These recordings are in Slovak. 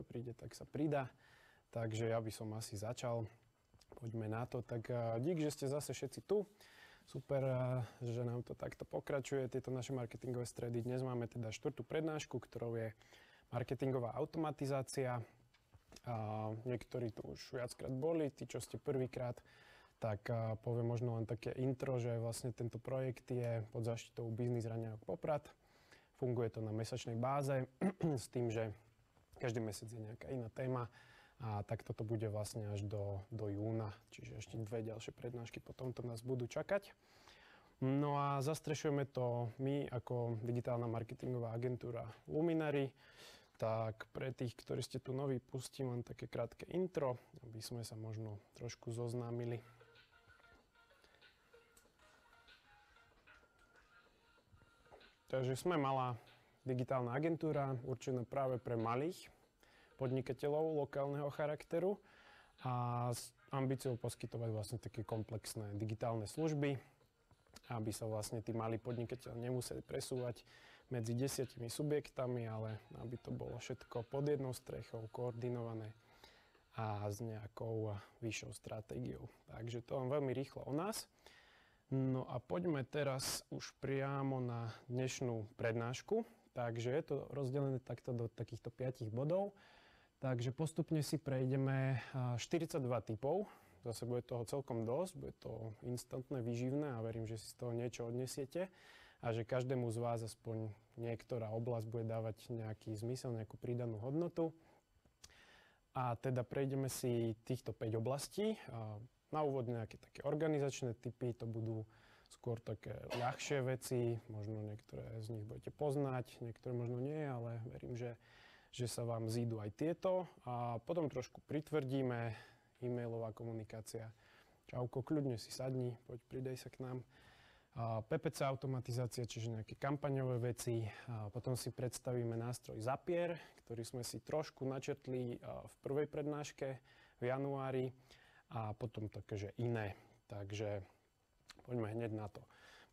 kto príde, tak sa pridá. Takže ja by som asi začal. Poďme na to. Tak dík, že ste zase všetci tu. Super, že nám to takto pokračuje, tieto naše marketingové stredy. Dnes máme teda 4. prednášku, ktorou je marketingová automatizácia. Niektorí tu už viackrát boli, tí, čo ste prvýkrát, tak poviem možno len také intro, že vlastne tento projekt je pod záštitou Biznis Raňajok Poprad. Funguje to na mesačnej báze s tým, že každý mesiac je nejaká iná téma a takto to bude vlastne až do júna, čiže ešte 2 ďalšie prednášky potom to nás budú čakať. No a zastrešujeme to my ako digitálna marketingová agentúra Luminary. Tak pre tých, ktorí ste tu noví, pustím len také krátke intro, aby sme sa možno trošku zoznámili. Takže sme malá digitálna agentúra, určená práve pre malých podnikateľov lokálneho charakteru a s ambíciou poskytovať vlastne také komplexné digitálne služby, aby sa vlastne tí malí podnikateľi nemuseli presúvať medzi 10 subjektami, ale aby to bolo všetko pod jednou strechou, koordinované a s nejakou vyššou stratégiou. Takže to len veľmi rýchlo o nás. No a poďme teraz už priamo na dnešnú prednášku. Takže je to rozdelené takto do takýchto 5 bodov. Takže postupne si prejdeme 42 typov. Zase bude toho celkom dosť, bude to instantné, výživné a verím, že si z toho niečo odnesiete a že každému z vás aspoň niektorá oblasť bude dávať nejaký zmysel, nejakú pridanú hodnotu. A teda prejdeme si týchto 5 oblastí. Na úvod nejaké také organizačné typy, to budú skôr také ľahšie veci, možno niektoré z nich budete poznať, niektoré možno nie, ale verím, že sa vám zídu aj tieto. A potom trošku pritvrdíme, e-mailová komunikácia. Čauko, kľudne si sadni, poď pridej sa k nám. PPC automatizácia, čiže nejaké kampaňové veci. Potom si predstavíme nástroj Zapier, ktorý sme si trošku načrtli v prvej prednáške v januári. A potom také, že iné. Takže poďme hneď na to.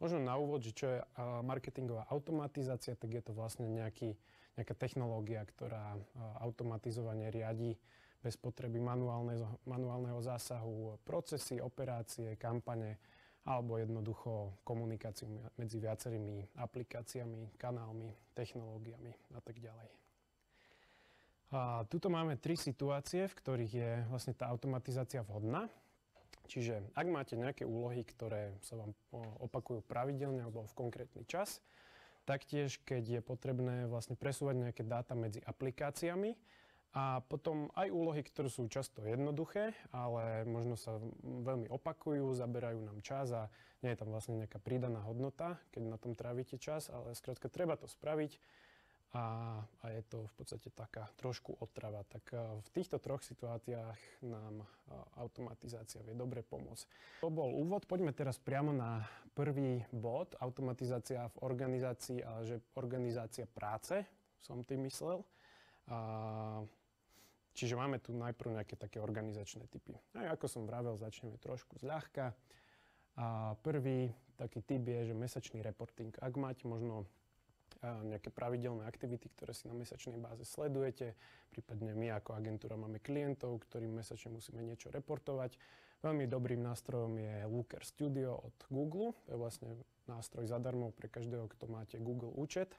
Možno na úvod, že čo je marketingová automatizácia, tak je to vlastne nejaká technológia, ktorá automatizovane riadi bez potreby manuálneho zásahu procesy, operácie, kampane alebo jednoducho komunikáciu medzi viacerými aplikáciami, kanálmi, technológiami a tak ďalej. Tuto máme 3 situácie, v ktorých je vlastne tá automatizácia vhodná. Čiže ak máte nejaké úlohy, ktoré sa vám opakujú pravidelne alebo v konkrétny čas, taktiež keď je potrebné vlastne presúvať nejaké dáta medzi aplikáciami a potom aj úlohy, ktoré sú často jednoduché, ale možno sa veľmi opakujú, zaberajú nám čas a nie je tam vlastne nejaká pridaná hodnota, keď na tom trávite čas, ale skrátka treba to spraviť. A je to v podstate taká trošku otrava. Tak v týchto 3 situáciách nám automatizácia vie dobre pomôcť. To bol úvod. Poďme teraz priamo na prvý bod. Automatizácia v organizácii, ale že organizácia práce, som tým myslel. Čiže máme tu najprv nejaké také organizačné typy. A ako som vravel, začneme trošku zľahka. Prvý taký typ je, že mesačný reporting. Ak máte možno nejaké pravidelné aktivity, ktoré si na mesačnej báze sledujete. Prípadne my ako agentúra máme klientov, ktorým mesačne musíme niečo reportovať. Veľmi dobrým nástrojom je Looker Studio od Google. To je vlastne nástroj zadarmo pre každého, kto máte Google účet.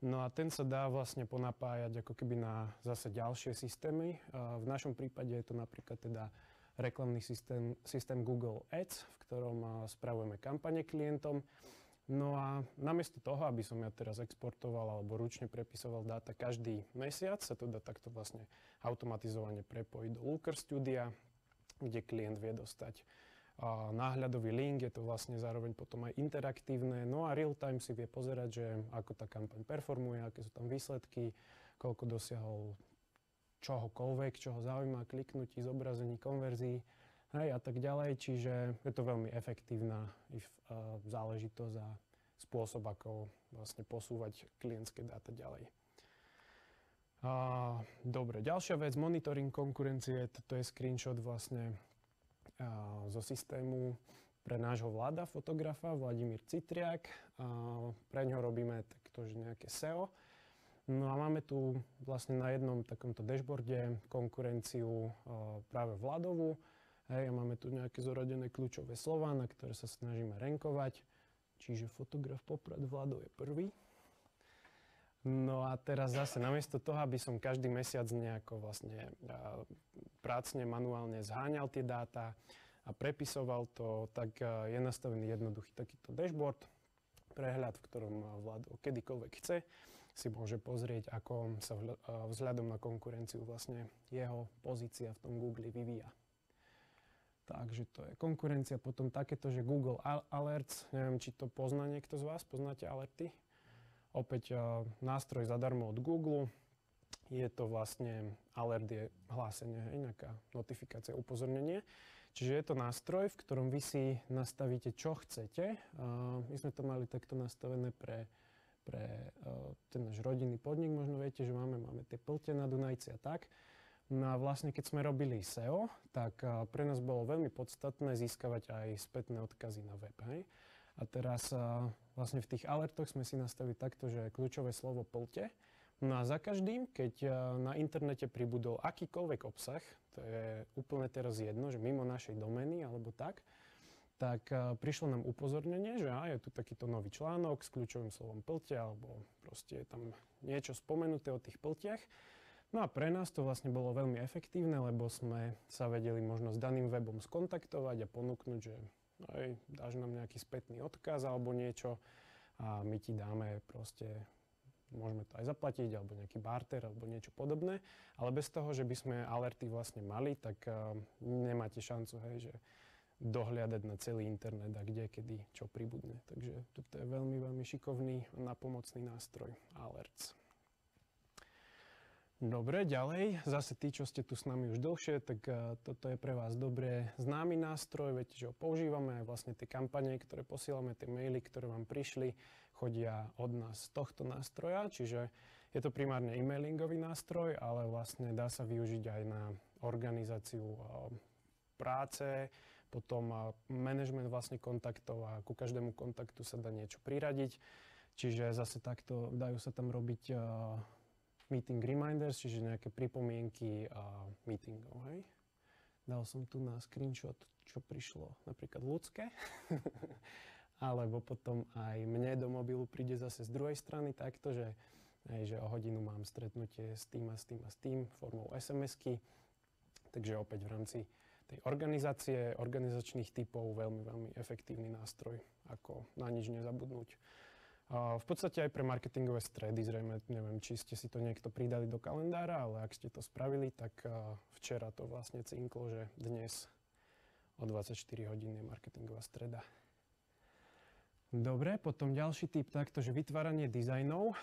No a ten sa dá vlastne ponapájať ako keby na zase ďalšie systémy. V našom prípade je to napríklad teda reklamný systém Google Ads, v ktorom spravujeme kampane klientom. No a namiesto toho, aby som ja teraz exportoval alebo ručne prepisoval dáta každý mesiac, sa to dá takto vlastne automatizovane prepojiť do Looker Studia, kde klient vie dostať náhľadový link, je to vlastne zároveň potom aj interaktívne, no a real time si vie pozerať, že ako tá kampaň performuje, aké sú tam výsledky, koľko dosiahol čohokoľvek, čo ho zaujíma, kliknutí, zobrazení, konverzií, hej, a tak ďalej, čiže je to veľmi efektívna záležitosť a spôsob, ako vlastne posúvať klientské dáta ďalej. Dobre, ďalšia vec, monitoring konkurencie, toto je screenshot vlastne zo systému pre nášho vláda, fotografa, Vladimír Citriak. Pre ňo robíme takto, že nejaké SEO. No a máme tu vlastne na jednom takomto dashboarde konkurenciu práve Vladovú. Hej, a máme tu nejaké zoradené kľúčové slová, na ktoré sa snažíme rankovať. Čiže fotograf Poprad Vlado je prvý. No a teraz zase namiesto toho, aby som každý mesiac nejako vlastne prácne, manuálne zháňal tie dáta a prepisoval to, tak je nastavený jednoduchý takýto dashboard, prehľad, v ktorom Vlado kedykoľvek chce si môže pozrieť, ako sa vzhľadom na konkurenciu vlastne jeho pozícia v tom Google vyvíja. Takže to je konkurencia. Potom takéto, že Google Alerts, neviem, či to pozná niekto z vás, poznáte alerty? Opäť nástroj zadarmo od Google. Je to vlastne, alert je hlásenie, nejaká notifikácia, upozornenie. Čiže je to nástroj, v ktorom vy si nastavíte, čo chcete. My sme to mali takto nastavené pre ten náš rodinný podnik. Možno viete, že máme tie plte na Dunajci a tak. No a vlastne keď sme robili SEO, tak pre nás bolo veľmi podstatné získavať aj spätné odkazy na web. Hej? A teraz vlastne v tých alertoch sme si nastavili takto, že kľúčové slovo plte. No a za každým, keď na internete pribudol akýkoľvek obsah, to je úplne teraz jedno, že mimo našej domény alebo tak prišlo nám upozornenie, že je tu takýto nový článok s kľúčovým slovom plte alebo proste je tam niečo spomenuté o tých pltiach. No a pre nás to vlastne bolo veľmi efektívne, lebo sme sa vedeli možno s daným webom skontaktovať a ponúknuť, že dáš nám nejaký spätný odkaz alebo niečo a my ti dáme proste, môžeme to aj zaplatiť alebo nejaký barter alebo niečo podobné. Ale bez toho, že by sme alerty vlastne mali, tak nemáte šancu, že dohliadať na celý internet a kde, kedy, čo pribudne. Takže toto je veľmi, veľmi šikovný a napomocný nástroj Alerts. Dobre, ďalej, zase tí, čo ste tu s nami už dlhšie, tak toto je pre vás dobre známy nástroj, viete, že ho používame aj vlastne tie kampane, ktoré posielame, tie maily, ktoré vám prišli, chodia od nás z tohto nástroja, čiže je to primárne e-mailingový nástroj, ale vlastne dá sa využiť aj na organizáciu práce, potom management vlastne kontaktov a ku každému kontaktu sa dá niečo priradiť, čiže zase takto dajú sa tam robiť meeting reminders, čiže nejaké pripomienky meetingov, hej. Dal som tu na screenshot, čo prišlo napríklad ľudské, alebo potom aj mne do mobilu príde zase z druhej strany takto, že o hodinu mám stretnutie s tým a s tým a s tým formou SMS-ky, takže opäť v rámci tej organizácie, organizačných typov veľmi, veľmi efektívny nástroj, ako na nič nezabudnúť. V podstate aj pre marketingové stredy, zrejme, neviem, či ste si to niekto pridali do kalendára, ale ak ste to spravili, tak včera to vlastne cinklo, že dnes o 24 hodín je marketingová streda. Dobre, potom ďalší typ takto, že vytváranie dizajnov.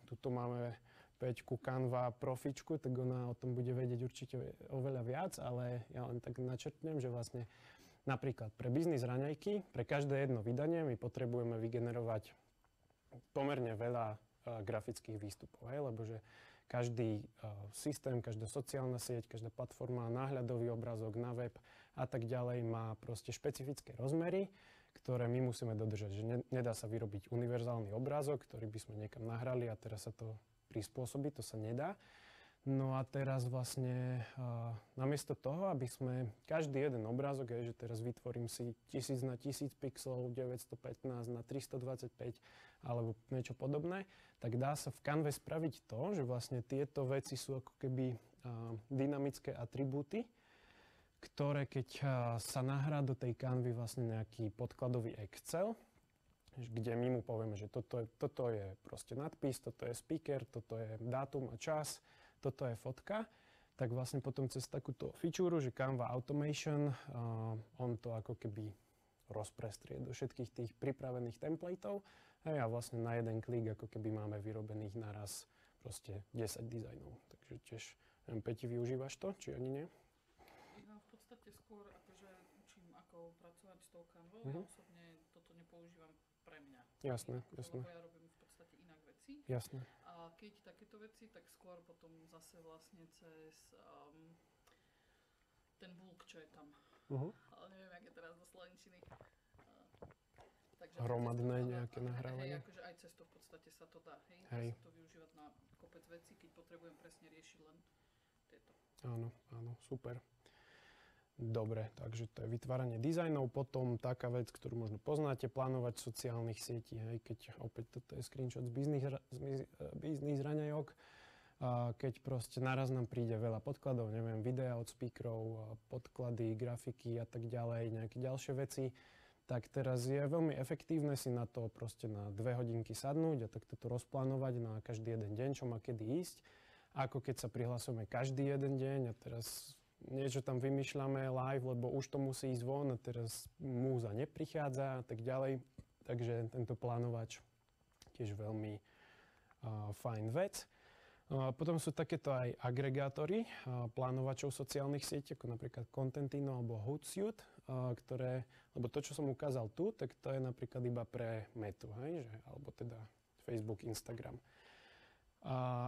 Tuto máme Peťku Canva profičku, tak ona o tom bude vedieť určite oveľa viac, ale ja len tak načrtnem, že vlastne napríklad pre biznis raňajky, pre každé jedno vydanie my potrebujeme vygenerovať pomerne veľa grafických výstupov, lebo že každý systém, každá sociálna sieť, každá platforma, náhľadový obrázok na web a tak ďalej má proste špecifické rozmery, ktoré my musíme dodržať. Že nedá sa vyrobiť univerzálny obrázok, ktorý by sme niekam nahrali a teraz sa to prispôsobí, to sa nedá. No a teraz vlastne namiesto toho, aby sme každý jeden obrázok, že teraz vytvorím si 1000 na 1000 pixelov, 915 na 325 alebo niečo podobné, tak dá sa v Canve spraviť to, že vlastne tieto veci sú ako keby dynamické atribúty, ktoré keď sa nahrá do tej Canvy vlastne nejaký podkladový Excel, kde my mu povieme, že toto je proste nadpis, toto je speaker, toto je dátum a čas, toto je fotka, tak vlastne potom cez takúto fičúru, že Canva Automation, on to ako keby rozprestrie do všetkých tých pripravených templateov a vlastne na jeden klik ako keby máme vyrobených naraz proste 10 dizajnov. Takže tiež, neviem, Peti, využívaš to, či ani nie? Ja v podstate skôr akože učím, ako pracovať s tou Canvou. Ja osobne toto nepoužívam pre mňa. Jasné, jasné. Lebo ja robím v podstate inak veci. Jasné. A keď takéto veci, tak skôr potom zase vlastne cez ten bulk, čo je tam. Ale neviem, jak je teraz do slovenčiny. Takže hromadné nejaké nahrávanie. Hej, akože aj cez to v podstate sa to dá, hej. Hej. Dá sa to využívať na kopec vecí, keď potrebujem presne riešiť len tieto. Áno, super. Dobre, takže to je vytváranie dizajnov. Potom taká vec, ktorú možno poznáte, plánovať sociálnych sietí. Hej, keď opäť toto je screenshot z biznis raňajok. Keď proste naraz nám príde veľa podkladov, neviem, videa od speakerov, podklady, grafiky a tak ďalej, nejaké ďalšie veci, tak teraz je veľmi efektívne si na to proste na 2 hodinky sadnúť a takto to rozplánovať na každý jeden deň, čo má kedy ísť. Ako keď sa prihlasujeme každý jeden deň a teraz niečo tam vymýšľame live, lebo už to musí ísť von a teraz múza neprichádza a tak ďalej. Takže tento plánovač tiež veľmi fajn vec. Potom sú takéto aj agregátory plánovačov sociálnych sietí, ako napríklad Contentino alebo Hootsuite, ktoré, lebo to, čo som ukázal tu, tak to je napríklad iba pre Metu, hej, alebo teda Facebook, Instagram.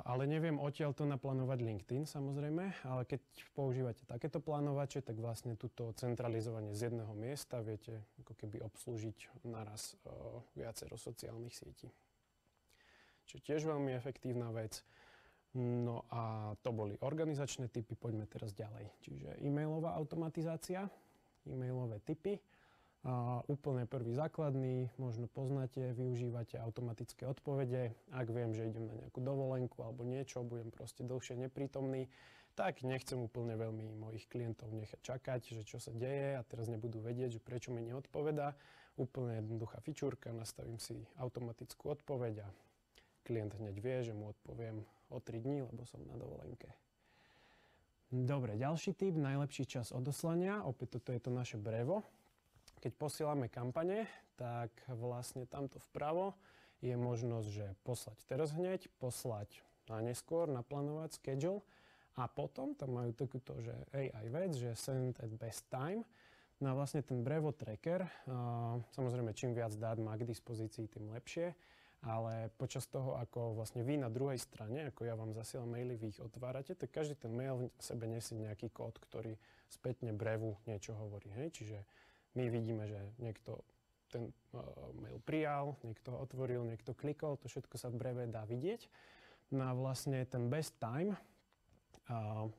Ale neviem odtiaľ to naplánovať LinkedIn, samozrejme, ale keď používate takéto plánovače, tak vlastne túto centralizovanie z jedného miesta viete ako keby obslúžiť naraz viacero sociálnych sietí. Čiže tiež veľmi efektívna vec. No a to boli organizačné typy, poďme teraz ďalej. Čiže e-mailová automatizácia, e-mailové typy. Úplne prvý základný, možno poznáte, využívate automatické odpovede. Ak viem, že idem na nejakú dovolenku alebo niečo, budem proste dlhšie neprítomný, tak nechcem úplne veľmi mojich klientov nechať čakať, že čo sa deje a teraz nebudú vedieť, že prečo mi neodpovedá. Úplne jednoduchá fičúrka, nastavím si automatickú odpoveď a klient hneď vie, že mu odpoviem o 3 dní, lebo som na dovolenke. Dobre, ďalší tip, najlepší čas odoslania. Opäť toto je to naše brevo. Keď posielame kampane, tak vlastne tamto vpravo je možnosť, že poslať teraz hneď, poslať na neskôr, naplánovať schedule a potom tam majú takúto, že AI vec, že send at best time. No a vlastne ten brevo tracker, samozrejme čím viac dát má k dispozícii, tým lepšie. Ale počas toho, ako vlastne vy na druhej strane, ako ja vám zasielam maily, vy ich otvárate, tak každý ten mail v sebe nesie nejaký kód, ktorý spätne brevu niečo hovorí. Hej? Čiže my vidíme, že niekto ten mail prijal, niekto ho otvoril, niekto klikol, to všetko sa v breve dá vidieť. No a vlastne ten best time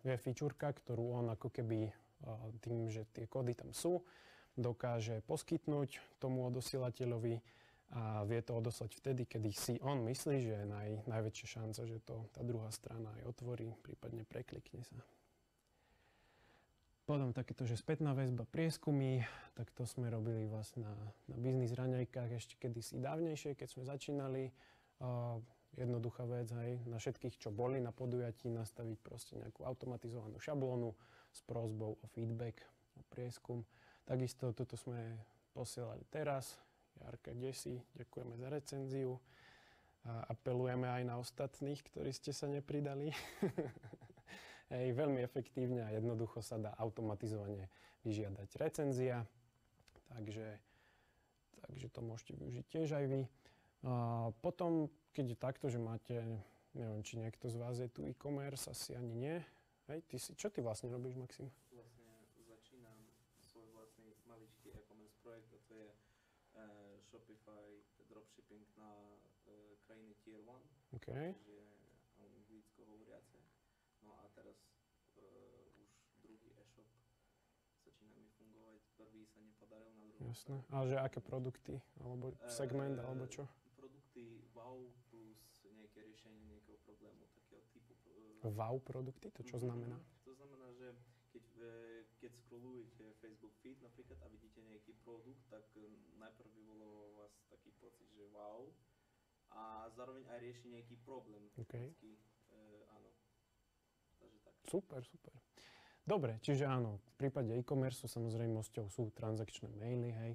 je fičúrka, ktorú on ako keby tým, že tie kódy tam sú, dokáže poskytnúť tomu odosielateľovi a vie to odoslať vtedy, kedy si on myslí, že je najväčšia šanca, že to tá druhá strana aj otvorí, prípadne preklikne sa. Potom takéto, že spätná väzba, prieskumy, tak to sme robili vlastne na biznis raňajkách ešte kedysi dávnejšie, keď sme začínali. Jednoduchá vec, hej, na všetkých, čo boli na podujatí, nastaviť proste nejakú automatizovanú šablónu s prosbou o feedback, o prieskum. Takisto toto sme posielali teraz. Jarka, kde si? Ďakujeme za recenziu. A apelujeme aj na ostatných, ktorí ste sa nepridali. Hej, veľmi efektívne a jednoducho sa dá automatizovane vyžiadať recenzia. Takže to môžete využiť tiež aj vy. Potom, keď je takto, že máte, neviem, či niekto z vás je tu e-commerce, asi ani nie. Hej, čo ty vlastne robíš, Maxim? Vlastne začínam svoj vlastný maličký e-commerce projekt a to je Shopify dropshipping na krajiny Tier 1, Okay. čiže anglicko hovoriace. No a teraz už druhý e-shop začína mi fungovať. Prvý sa nepodaril, na druhý. Jasné. A že aké produkty? Alebo segment, alebo čo? Produkty wow plus nejaké riešenie nejakého problému, takého typu. Wow produkty? To čo znamená? To znamená, že keď scrollujete Facebook feed napríklad a vidíte nejaký produkt, tak najprv vyvolá vo vás taký pocit, že wow, a zároveň aj rieši nejaký problém. Okay. Áno. Takže tak. Super. Dobre, čiže áno, v prípade e-commerce samozrejmosťou sú transakčné maily, hej.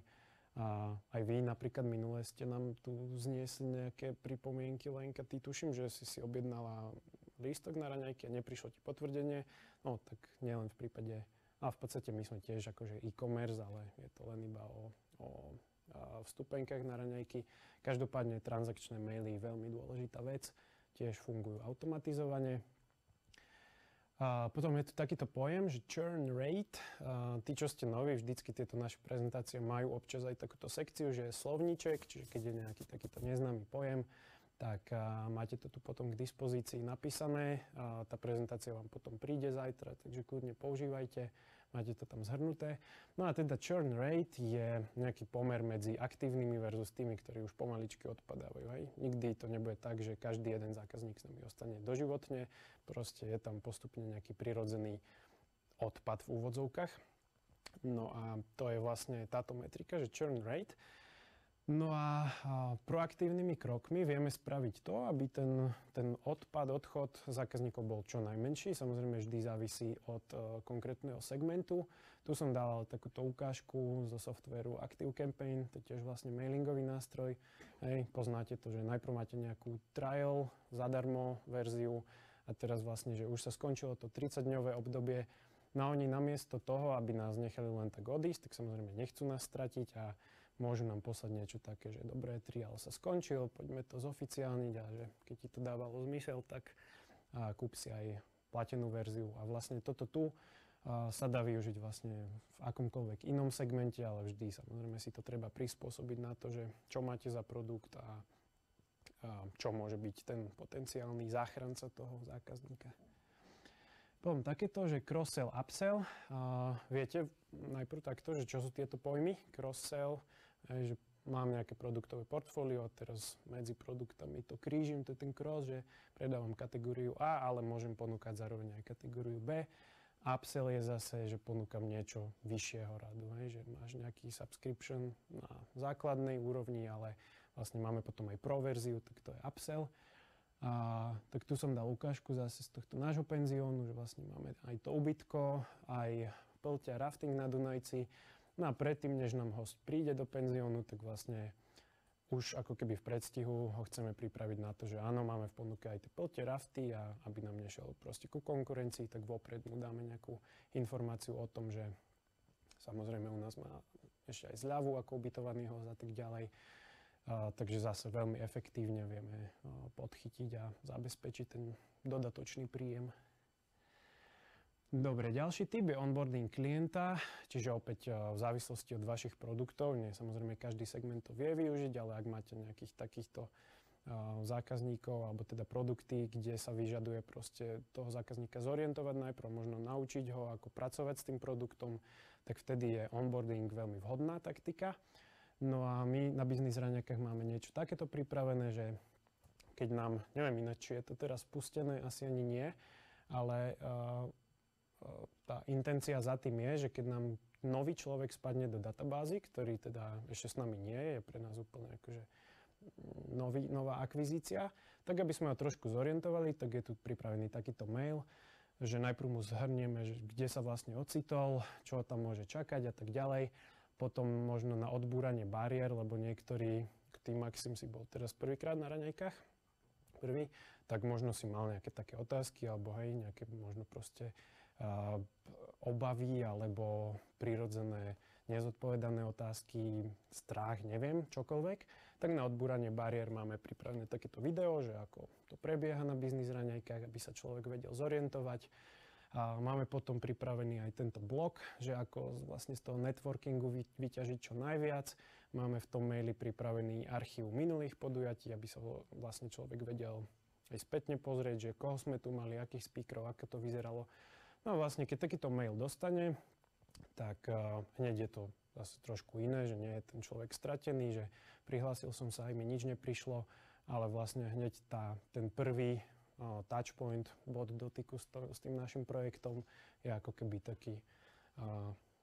A aj vy napríklad minule ste nám tu zniesli nejaké pripomienky, Lenka, ty tuším, že si objednala lístok na raňajky a neprišlo ti potvrdenie. No tak nielen v prípade, a v podstate my sme tiež akože e-commerce, ale je to len iba o vstupenkách na raňajky. Každopádne transakčné maily, veľmi dôležitá vec, tiež fungujú automatizovane. A potom je tu takýto pojem, že churn rate. Tí, čo ste noví, vždycky tieto naše prezentácie majú občas aj takúto sekciu, že je slovníček, čiže keď je nejaký takýto neznámy pojem, tak máte to tu potom k dispozícii napísané. Tá prezentácia vám potom príde zajtra, takže kľudne používajte, máte to tam zhrnuté. No a teda churn rate je nejaký pomer medzi aktívnymi versus tými, ktorí už pomaličky odpadávajú. Hej. Nikdy to nebude tak, že každý jeden zákazník s nami ostane doživotne, proste je tam postupne nejaký prirodzený odpad v úvodzovkách. No a to je vlastne táto metrika, že churn rate. No a proaktívnymi krokmi vieme spraviť to, aby ten odchod zákazníkov bol čo najmenší. Samozrejme vždy závisí od konkrétneho segmentu. Tu som dával takúto ukážku zo softvéru ActiveCampaign, to je tiež vlastne mailingový nástroj. Hej, poznáte to, že najprv máte nejakú trial, zadarmo verziu a teraz vlastne, že už sa skončilo to 30-dňové obdobie. No oni namiesto toho, aby nás nechali len tak odísť, tak samozrejme nechcú nás stratiť a môžu nám poslať niečo také, že dobre, trial sa skončil, poďme to zoficiálniť a že keď ti to dávalo zmysel, tak kúp si aj platenú verziu. A vlastne toto tu sa dá využiť vlastne v akomkoľvek inom segmente, ale vždy samozrejme si to treba prispôsobiť na to, že čo máte za produkt a čo môže byť ten potenciálny záchranca toho zákazníka. Potom takéto, že cross-sell, upsell. Viete najprv takto, že čo sú tieto pojmy? Cross-sell, že mám nejaké produktové portfólio a teraz medzi produktami to krížim, to je ten cross, že predávam kategóriu A, ale môžem ponúkať zároveň aj kategóriu B. Upsell je zase, že ponúkam niečo vyššieho radu, že máš nejaký subscription na základnej úrovni, ale vlastne máme potom aj pro verziu, tak to je upsell. Tak tu som dal ukážku zase z tohto nášho penziónu, že vlastne máme aj to ubytko, aj plťa rafting na Dunajci. No a predtým, než nám host príde do penziónu, tak vlastne už ako keby v predstihu ho chceme pripraviť na to, že áno, máme v ponuke aj tie plťa, rafty a aby nám nešiel proste ku konkurencii, tak vopred mu dáme nejakú informáciu o tom, že samozrejme u nás má ešte aj zľavu ako ubytovaný host a tak ďalej. Takže zase veľmi efektívne vieme podchytiť a zabezpečiť ten dodatočný príjem. Dobre, ďalší typ je onboarding klienta, čiže opäť v závislosti od vašich produktov, nie samozrejme každý segment to vie využiť, ale ak máte nejakých takýchto zákazníkov alebo teda produkty, kde sa vyžaduje proste toho zákazníka zorientovať najprv, možno naučiť ho, ako pracovať s tým produktom, tak vtedy je onboarding veľmi vhodná taktika. No a my na Biznis Raňajkách máme niečo takéto pripravené, že keď nám, neviem ináč, či je to teraz spustené, asi ani nie, ale tá intencia za tým je, že keď nám nový človek spadne do databázy, ktorý teda ešte s nami nie je pre nás úplne akože nová akvizícia, tak aby sme ho trošku zorientovali, tak je tu pripravený takýto mail, že najprv mu zhrnieme, že kde sa vlastne ocitol, čo tam môže čakať a tak ďalej. Potom možno na odbúranie bariér, lebo niektorí, tým Maxim si bol teraz prvýkrát na Raňajkách, tak možno si mal nejaké také otázky, alebo hej, nejaké možno proste obavy, alebo prirodzené nezodpovedané otázky, strach, neviem, čokoľvek. Tak na odbúranie bariér máme pripravené takéto video, že ako to prebieha na Biznis Raňajkách, aby sa človek vedel zorientovať. A máme potom pripravený aj tento blog, že ako vlastne z toho networkingu vyťažiť čo najviac. Máme v tom maili pripravený archív minulých podujatí, aby sa vlastne človek vedel aj spätne pozrieť, že koho sme tu mali, akých speakerov, ako to vyzeralo. No a vlastne keď takýto mail dostane, tak hneď je to zase trošku iné, že nie je ten človek stratený, že prihlásil som sa, aj mi nič neprišlo, ale vlastne hneď ten prvý touchpoint, bod dotyku s tým našim projektom je ako keby taký,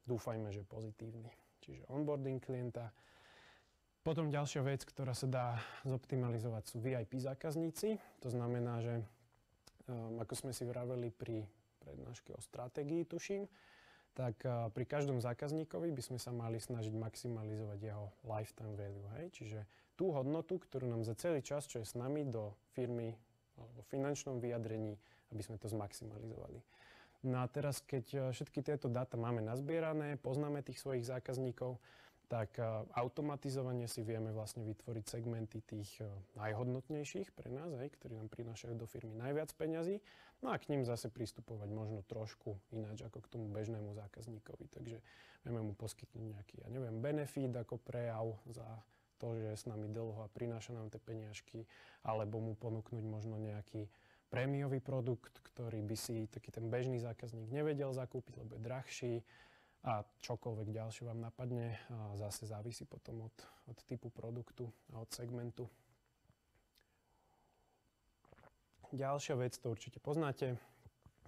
dúfajme, že pozitívny. Čiže onboarding klienta. Potom ďalšia vec, ktorá sa dá zoptimalizovať, sú VIP zákazníci. To znamená, že ako sme si vraveli pri prednáške o stratégii, tuším, tak pri každom zákazníkovi by sme sa mali snažiť maximalizovať jeho lifetime value. Hej? Čiže tú hodnotu, ktorú nám za celý čas, čo je s nami do firmy alebo finančnom vyjadrení, aby sme to zmaximalizovali. No a teraz, keď všetky tieto dáta máme nazbierané, poznáme tých svojich zákazníkov, tak automatizovane si vieme vlastne vytvoriť segmenty tých najhodnotnejších pre nás, ktorí nám prinášajú do firmy najviac peňazí. No a k ním zase pristupovať možno trošku ináč ako k tomu bežnému zákazníkovi. Takže vieme mu poskytnúť nejaký, benefit ako prejav za to, že je s nami dlho a prináša nám tie peniažky, alebo mu ponúknuť možno nejaký prémiový produkt, ktorý by si taký ten bežný zákazník nevedel zakúpiť, lebo je drahší. A čokoľvek ďalšie vám napadne, zase závisí potom od typu produktu a od segmentu. Ďalšia vec, to určite poznáte,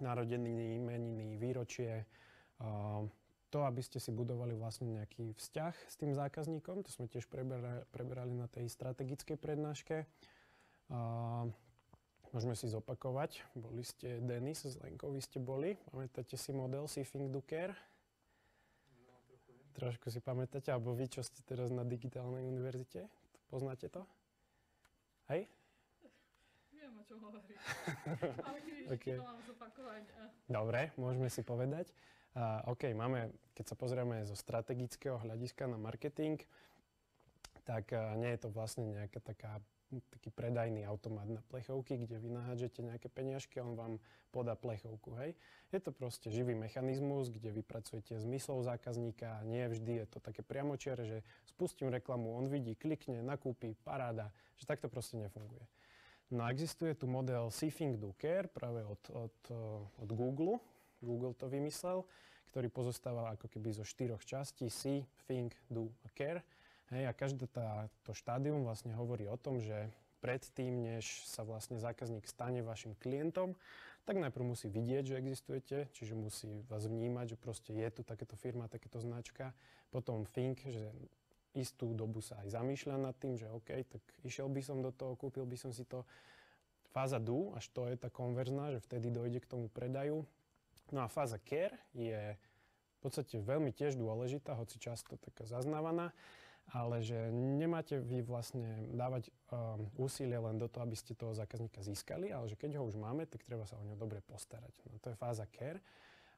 narodeniny, meniny, výročie. To, aby ste si budovali vlastne nejaký vzťah s tým zákazníkom, to sme tiež preberali na tej strategickej prednáške. Môžeme si zopakovať. Boli ste Denis s Lenkou, vy ste boli. Pamätáte si model See, Think, Do, Care? Trošku si pamätáte, alebo vy, čo ste teraz na digitálnej univerzite? Poznáte to? Hej? Viem, o čom hovoríš. Ale to mám zopakovať. Dobre, môžeme si povedať. Keď sa pozrieme zo strategického hľadiska na marketing, tak nie je to vlastne nejaká taký predajný automat na plechovky, kde vy nahádžete nejaké peniažky a on vám podá plechovku, hej. Je to proste živý mechanizmus, kde vy pracujete zmyslov zákazníka a nie vždy je to také priamočiare, že spustím reklamu, on vidí, klikne, nakúpi, paráda, že takto proste nefunguje. No a existuje tu model See, Think, Do, Care práve od Google. Google to vymyslel, ktorý pozostáva ako keby zo 4 častí: See, Think, Do a Care. Hej, a každé to štádium vlastne hovorí o tom, že predtým, než sa vlastne zákazník stane vašim klientom, tak najprv musí vidieť, že existujete, čiže musí vás vnímať, že proste je tu takéto firma, takéto značka. Potom think, že istú dobu sa aj zamýšľa nad tým, že OK, tak išiel by som do toho, kúpil by som si to. Fáza do, až to je tá konverzná, že vtedy dojde k tomu predaju. No a fáza care je v podstate veľmi tiež dôležitá, hoci často taká zaznávaná, ale že nemáte vy vlastne dávať úsilie len do toho, aby ste toho zákazníka získali, ale že keď ho už máme, tak treba sa o ňo dobre postarať. No, to je fáza care.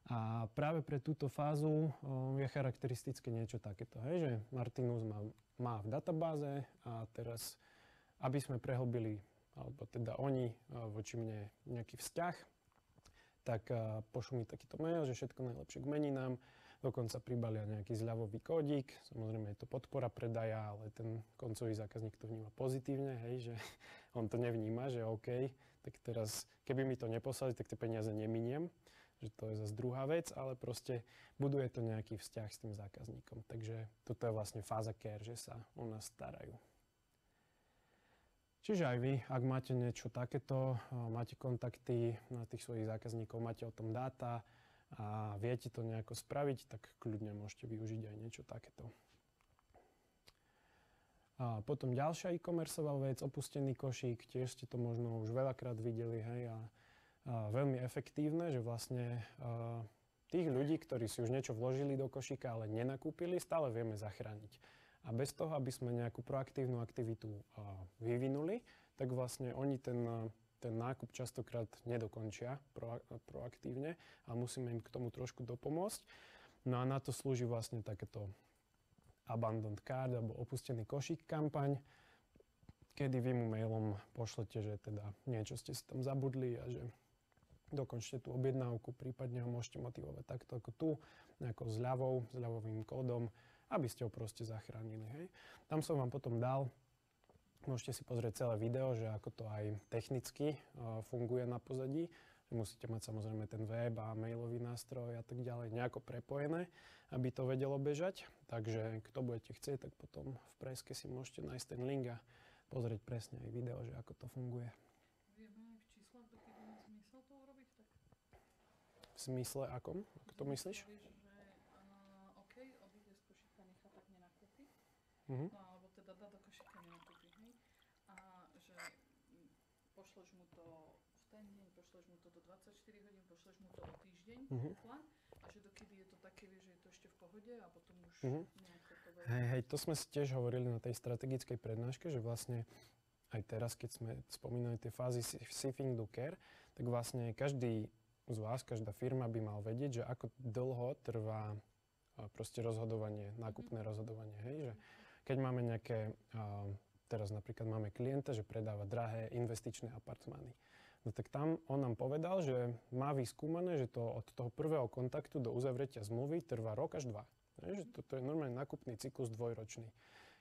A práve pre túto fázu je charakteristické niečo takéto, hej, že Martinus má v databáze a teraz, aby sme prehlbili, alebo teda oni voči mne nejaký vzťah, tak pošlu mi takýto mail, že všetko najlepšie k meninám. Dokonca pribalia nejaký zľavový kódik, samozrejme je to podpora predaja, ale ten koncový zákazník to vníma pozitívne, hej, že on to nevníma, že OK, tak teraz keby mi to neposlali, tak tie peniaze neminiem, že to je zase druhá vec, ale proste buduje to nejaký vzťah s tým zákazníkom. Takže toto je vlastne fáza care, že sa o nás starajú. Čiže aj vy, ak máte niečo takéto, máte kontakty na tých svojich zákazníkov, máte o tom dáta, a viete to nejako spraviť, tak kľudne môžete využiť aj niečo takéto. A potom ďalšia e-commerceová vec, opustený košík, tiež ste to možno už veľakrát videli, hej, a veľmi efektívne, že vlastne tých ľudí, ktorí si už niečo vložili do košíka, ale nenakúpili, stále vieme zachrániť. A bez toho, aby sme nejakú proaktívnu aktivitu vyvinuli, tak vlastne oni ten nákup častokrát nedokončia proaktívne a musíme im k tomu trošku dopomôcť. No a na to slúži vlastne takéto abandoned cart alebo opustený košík kampaň, kedy vy mu mailom pošlete, že teda niečo ste si tam zabudli a že dokončte tú objednávku, prípadne ho môžete motivovať takto ako tu, nejakou zľavovým kódom, aby ste ho proste zachránili. Hej. Tam som vám potom dal, môžete si pozrieť celé video, že ako to aj technicky funguje na pozadí. Musíte mať samozrejme ten web a mailový nástroj a tak ďalej nejako prepojené, aby to vedelo bežať. Takže kto budete chcieť, tak potom v preske si môžete nájsť ten link a pozrieť presne aj video, že ako to funguje. Vieme aj v číslach, dokedy má zmysel to urobiť? Tak... V smysle akom? Ako to myslíš? Vieš, že OK, odíde z košíka, nechá tak nenakúpi. Mhm. No alebo teda dá do košíka nenakúpi, hej? A že pošleš mu to v ten deň, pošleš mu to do 24 hodín, pošleš mu to o týždeň, a že dokedy je to také, vieš, že je to ešte v pohode a potom už nejako to veľmi... Hej, to sme tiež hovorili na tej strategickej prednáške, že vlastne aj teraz, keď sme spomínali tie fázy See, Think, Do, Care, tak vlastne každý z vás, každá firma by mal vedieť, že ako dlho trvá proste rozhodovanie, nákupné rozhodovanie, hej, že keď máme nejaké, teraz napríklad máme klienta, že predáva drahé investičné apartmány. No tak tam on nám povedal, že má vyskúmané, že to od toho prvého kontaktu do uzavretia zmluvy trvá rok až 2. Že toto je normálne nákupný cyklus dvojročný.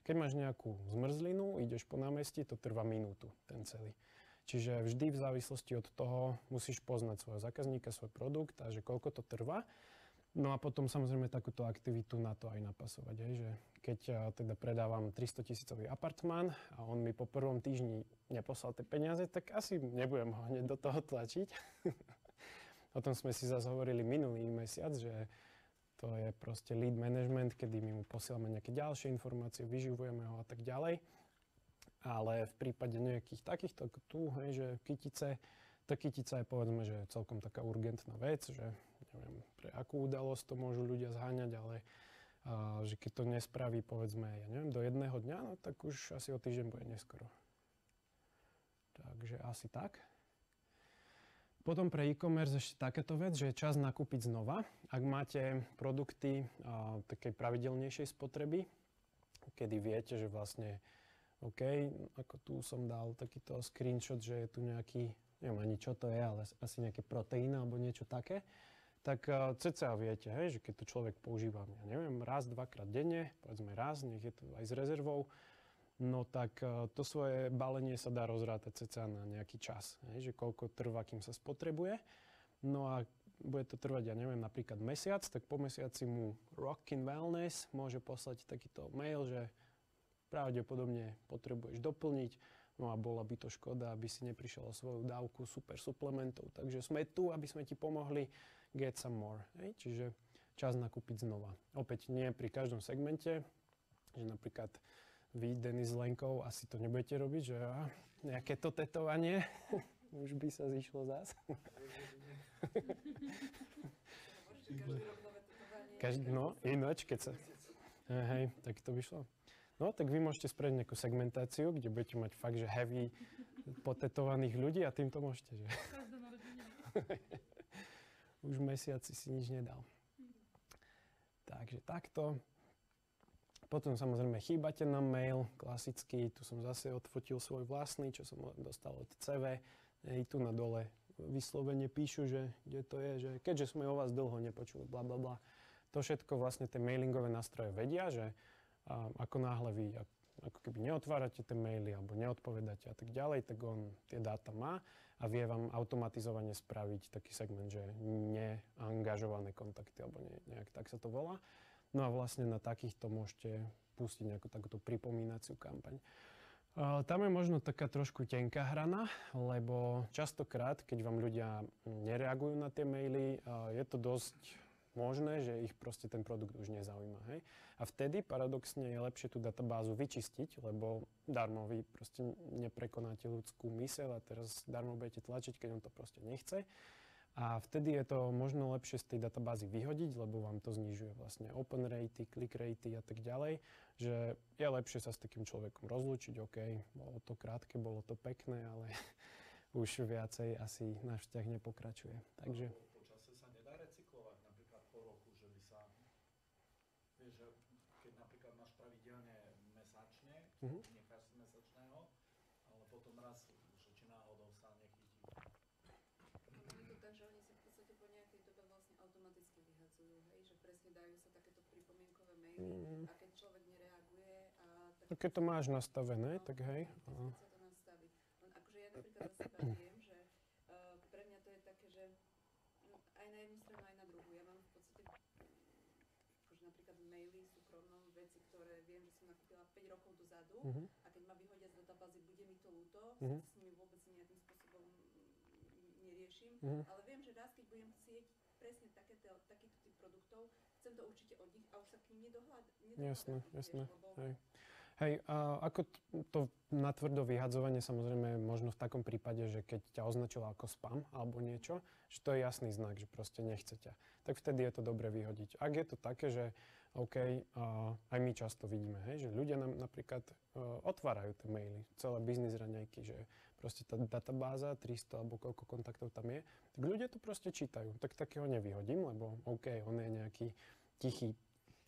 Keď máš nejakú zmrzlinu, ideš po námestí, to trvá minútu, ten celý. Čiže vždy v závislosti od toho musíš poznať svojho zákazníka, svoj produkt a že koľko to trvá. No a potom samozrejme takúto aktivitu na to aj napasovať, že keď teda predávam 300 000 apartmán a on mi po prvom týždni neposlal tie peniaze, tak asi nebudem ho hneď do toho tlačiť. O tom sme si zase hovorili minulý mesiac, že to je proste lead management, kedy my mu posielame nejaké ďalšie informácie, vyživujeme ho a tak ďalej. Ale v prípade nejakých takýchto tu, hej, že kytice, tá kytica je povedzme, že je celkom taká urgentná vec, že neviem, pre akú udalosť to môžu ľudia zháňať, ale že keď to nespraví, povedzme, ja neviem, do jedného dňa, no tak už asi o týždeň bude neskoro. Takže asi tak. Potom pre e-commerce ešte takáto vec, že je čas nakúpiť znova. Ak máte produkty takej pravidelnejšej spotreby, kedy viete, že vlastne OK, ako tu som dal takýto screenshot, že je tu nejaký, neviem ani čo to je, ale asi nejaké proteíny alebo niečo také, tak cca viete, hej, že keď to človek používa, ja neviem, raz, dvakrát denne, povedzme raz, nech je to aj s rezervou, no tak to svoje balenie sa dá rozrátať cca na nejaký čas, hej, že koľko trvá, kým sa spotrebuje. No a bude to trvať, ja neviem, napríklad mesiac, tak po mesiaci mu Rockin' Wellness môže poslať takýto mail, že pravdepodobne potrebuješ doplniť, no a bola by to škoda, aby si neprišiel o svoju dávku super suplementov. Takže sme tu, aby sme ti pomohli get some more. Hej? Čiže čas nakúpiť znova. Opäť nie pri každom segmente, že napríklad vy, Denis s Lenkou, asi to nebudete robiť, že nejaké to tetovanie, už by sa zišlo zás. No, ináč, keď sa... Hej, tak to by šlo. No, tak vy môžete spraviť nejakú segmentáciu, kde budete mať fakt, že heavy potetovaných ľudí a tým to môžete, že? Už mesiac si nič nedal. Takže takto. Potom samozrejme chýbate nám mail, klasický, tu som zase odfotil svoj vlastný, čo som dostal od CV. I tu na dole vyslovene píšu, že kde to je, že keďže sme o vás dlho nepočuli, bla bla bla. To všetko vlastne tie mailingové nástroje vedia, že ako náhle vy ako keby neotvárate tie maily alebo neodpovedáte a tak ďalej, tak on tie dáta má a vie vám automatizovane spraviť taký segment, že neangažované kontakty alebo nejak tak sa to volá. No a vlastne na takýchto môžete pustiť nejakú takúto pripomínaciu kampaň. Tam je možno taká trošku tenká hrana, lebo častokrát, keď vám ľudia nereagujú na tie maily, je to dosť možné, že ich proste ten produkt už nezaujíma. Hej? A vtedy paradoxne je lepšie tú databázu vyčistiť, lebo darmo vy proste neprekonáte ľudskú myseľ a teraz darmo budete tlačiť, keď on to proste nechce. A vtedy je to možno lepšie z tej databázy vyhodiť, lebo vám to znižuje vlastne open ratey, click ratey a tak ďalej, že je lepšie sa s takým človekom rozlúčiť, OK, bolo to krátke, bolo to pekné, ale už viacej asi náš vzťah nepokračuje. Takže... necháš si mesačného, ale potom raz, že či náhodou sa nechytí. Je to tak, že oni si v podstate po nejakej dobe vlastne automaticky vyhadzujú, hej? Že presne dajú sa takéto pripomienkové maily a keď človek nereaguje a... Tak keď to máš nastavené, tak hej. Tak sa to nastaví. Len akože ja napríklad za seba viem, že pre mňa to je také, že aj na jednu stranu, aj na druhú. Ja mám v podstate akože napríklad maily súkromnom veci, ktoré viem, že som nakúpila 5 rokov dozadu a keď ma vyhodia z databázy, bude mi to ľúto, s nimi vôbec nejakým spôsobom neriešim, ale viem, že raz, keď budem chcieť presne takýto typ produktov, chcem to určite od nich a už sa k ním nedohľadám. Jasné. Hej, ako to natvrdo vyhadzovanie, samozrejme možno v takom prípade, že keď ťa označilo ako spam alebo niečo, že to je jasný znak, že proste nechce ťa. Tak vtedy je to dobre vyhodiť. Ak je to také, že OK, aj my často vidíme, hej, že ľudia nám napríklad otvárajú tie maily, celé biznis raňajky, že proste tá databáza, 300 alebo koľko kontaktov tam je, tak ľudia to proste čítajú. Tak takého nevyhodím, lebo OK, on je nejaký tichý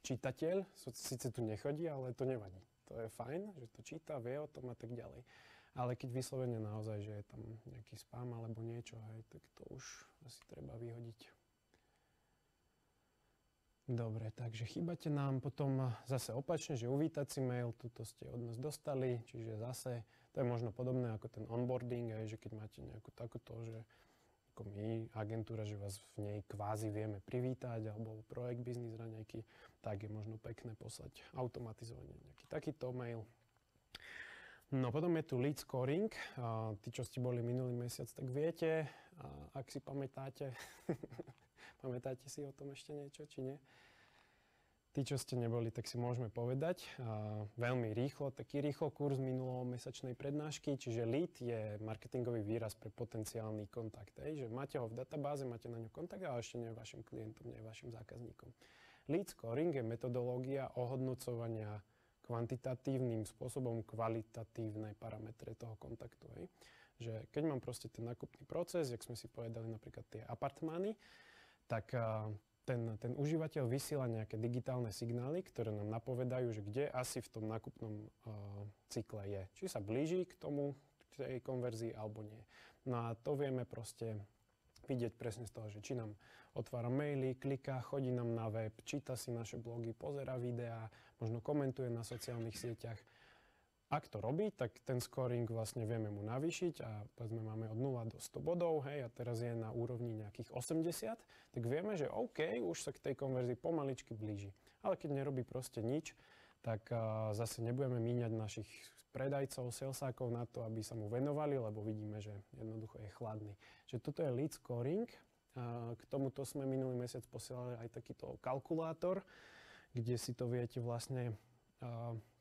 čitateľ, síce tu nechodí, ale to nevadí. To je fajn, že to číta, vie o tom a tak ďalej. Ale keď vyslovene naozaj, že je tam nejaký spam alebo niečo, hej, tak to už asi treba vyhodiť. Dobre, takže chýbate nám potom zase opačne, že uvítací mail, tuto ste od nás dostali, čiže zase to je možno podobné ako ten onboarding, že keď máte nejakú takúto, že ako my, agentúra, že vás v nej kvázi vieme privítať, alebo projekt biznis raňajky, tak je možno pekné poslať automatizovane nejaký takýto mail. No potom je tu lead scoring. Tí, čo ste boli minulý mesiac, tak viete, ak si pamätáte, pamätáte si o tom ešte niečo, či nie? Tí, čo ste neboli, tak si môžeme povedať. Veľmi rýchlo, taký rýchlo kurz minulomesačnej prednášky, čiže lead je marketingový výraz pre potenciálny kontakt. Že máte ho v databáze, máte na ňu kontakt, ale ešte nie je vašim klientom, nie je vašim zákazníkom. Lead scoring je metodológia ohodnocovania kvantitatívnym spôsobom kvalitatívne parametre toho kontaktu. Že keď mám proste ten nákupný proces, jak sme si povedali napríklad tie apartmány, tak ten užívateľ vysiela nejaké digitálne signály, ktoré nám napovedajú, že kde asi v tom nákupnom cykle je. Či sa blíži k tomu, k tej konverzii, alebo nie. No a to vieme proste vidieť presne z toho, že či nám otvára maily, kliká, chodí nám na web, číta si naše blogy, pozerá videá, možno komentuje na sociálnych sieťach. Ak to robí, tak ten scoring vlastne vieme mu navýšiť a povedzme máme od 0 do 100 bodov, hej, a teraz je na úrovni nejakých 80, tak vieme, že OK, už sa k tej konverzii pomaličky blíži. Ale keď nerobí proste nič, tak zase nebudeme míňať našich predajcov, salesákov na to, aby sa mu venovali, lebo vidíme, že jednoducho je chladný. Čiže toto je lead scoring. K tomuto sme minulý mesiac posielali aj takýto kalkulátor, kde si to viete vlastne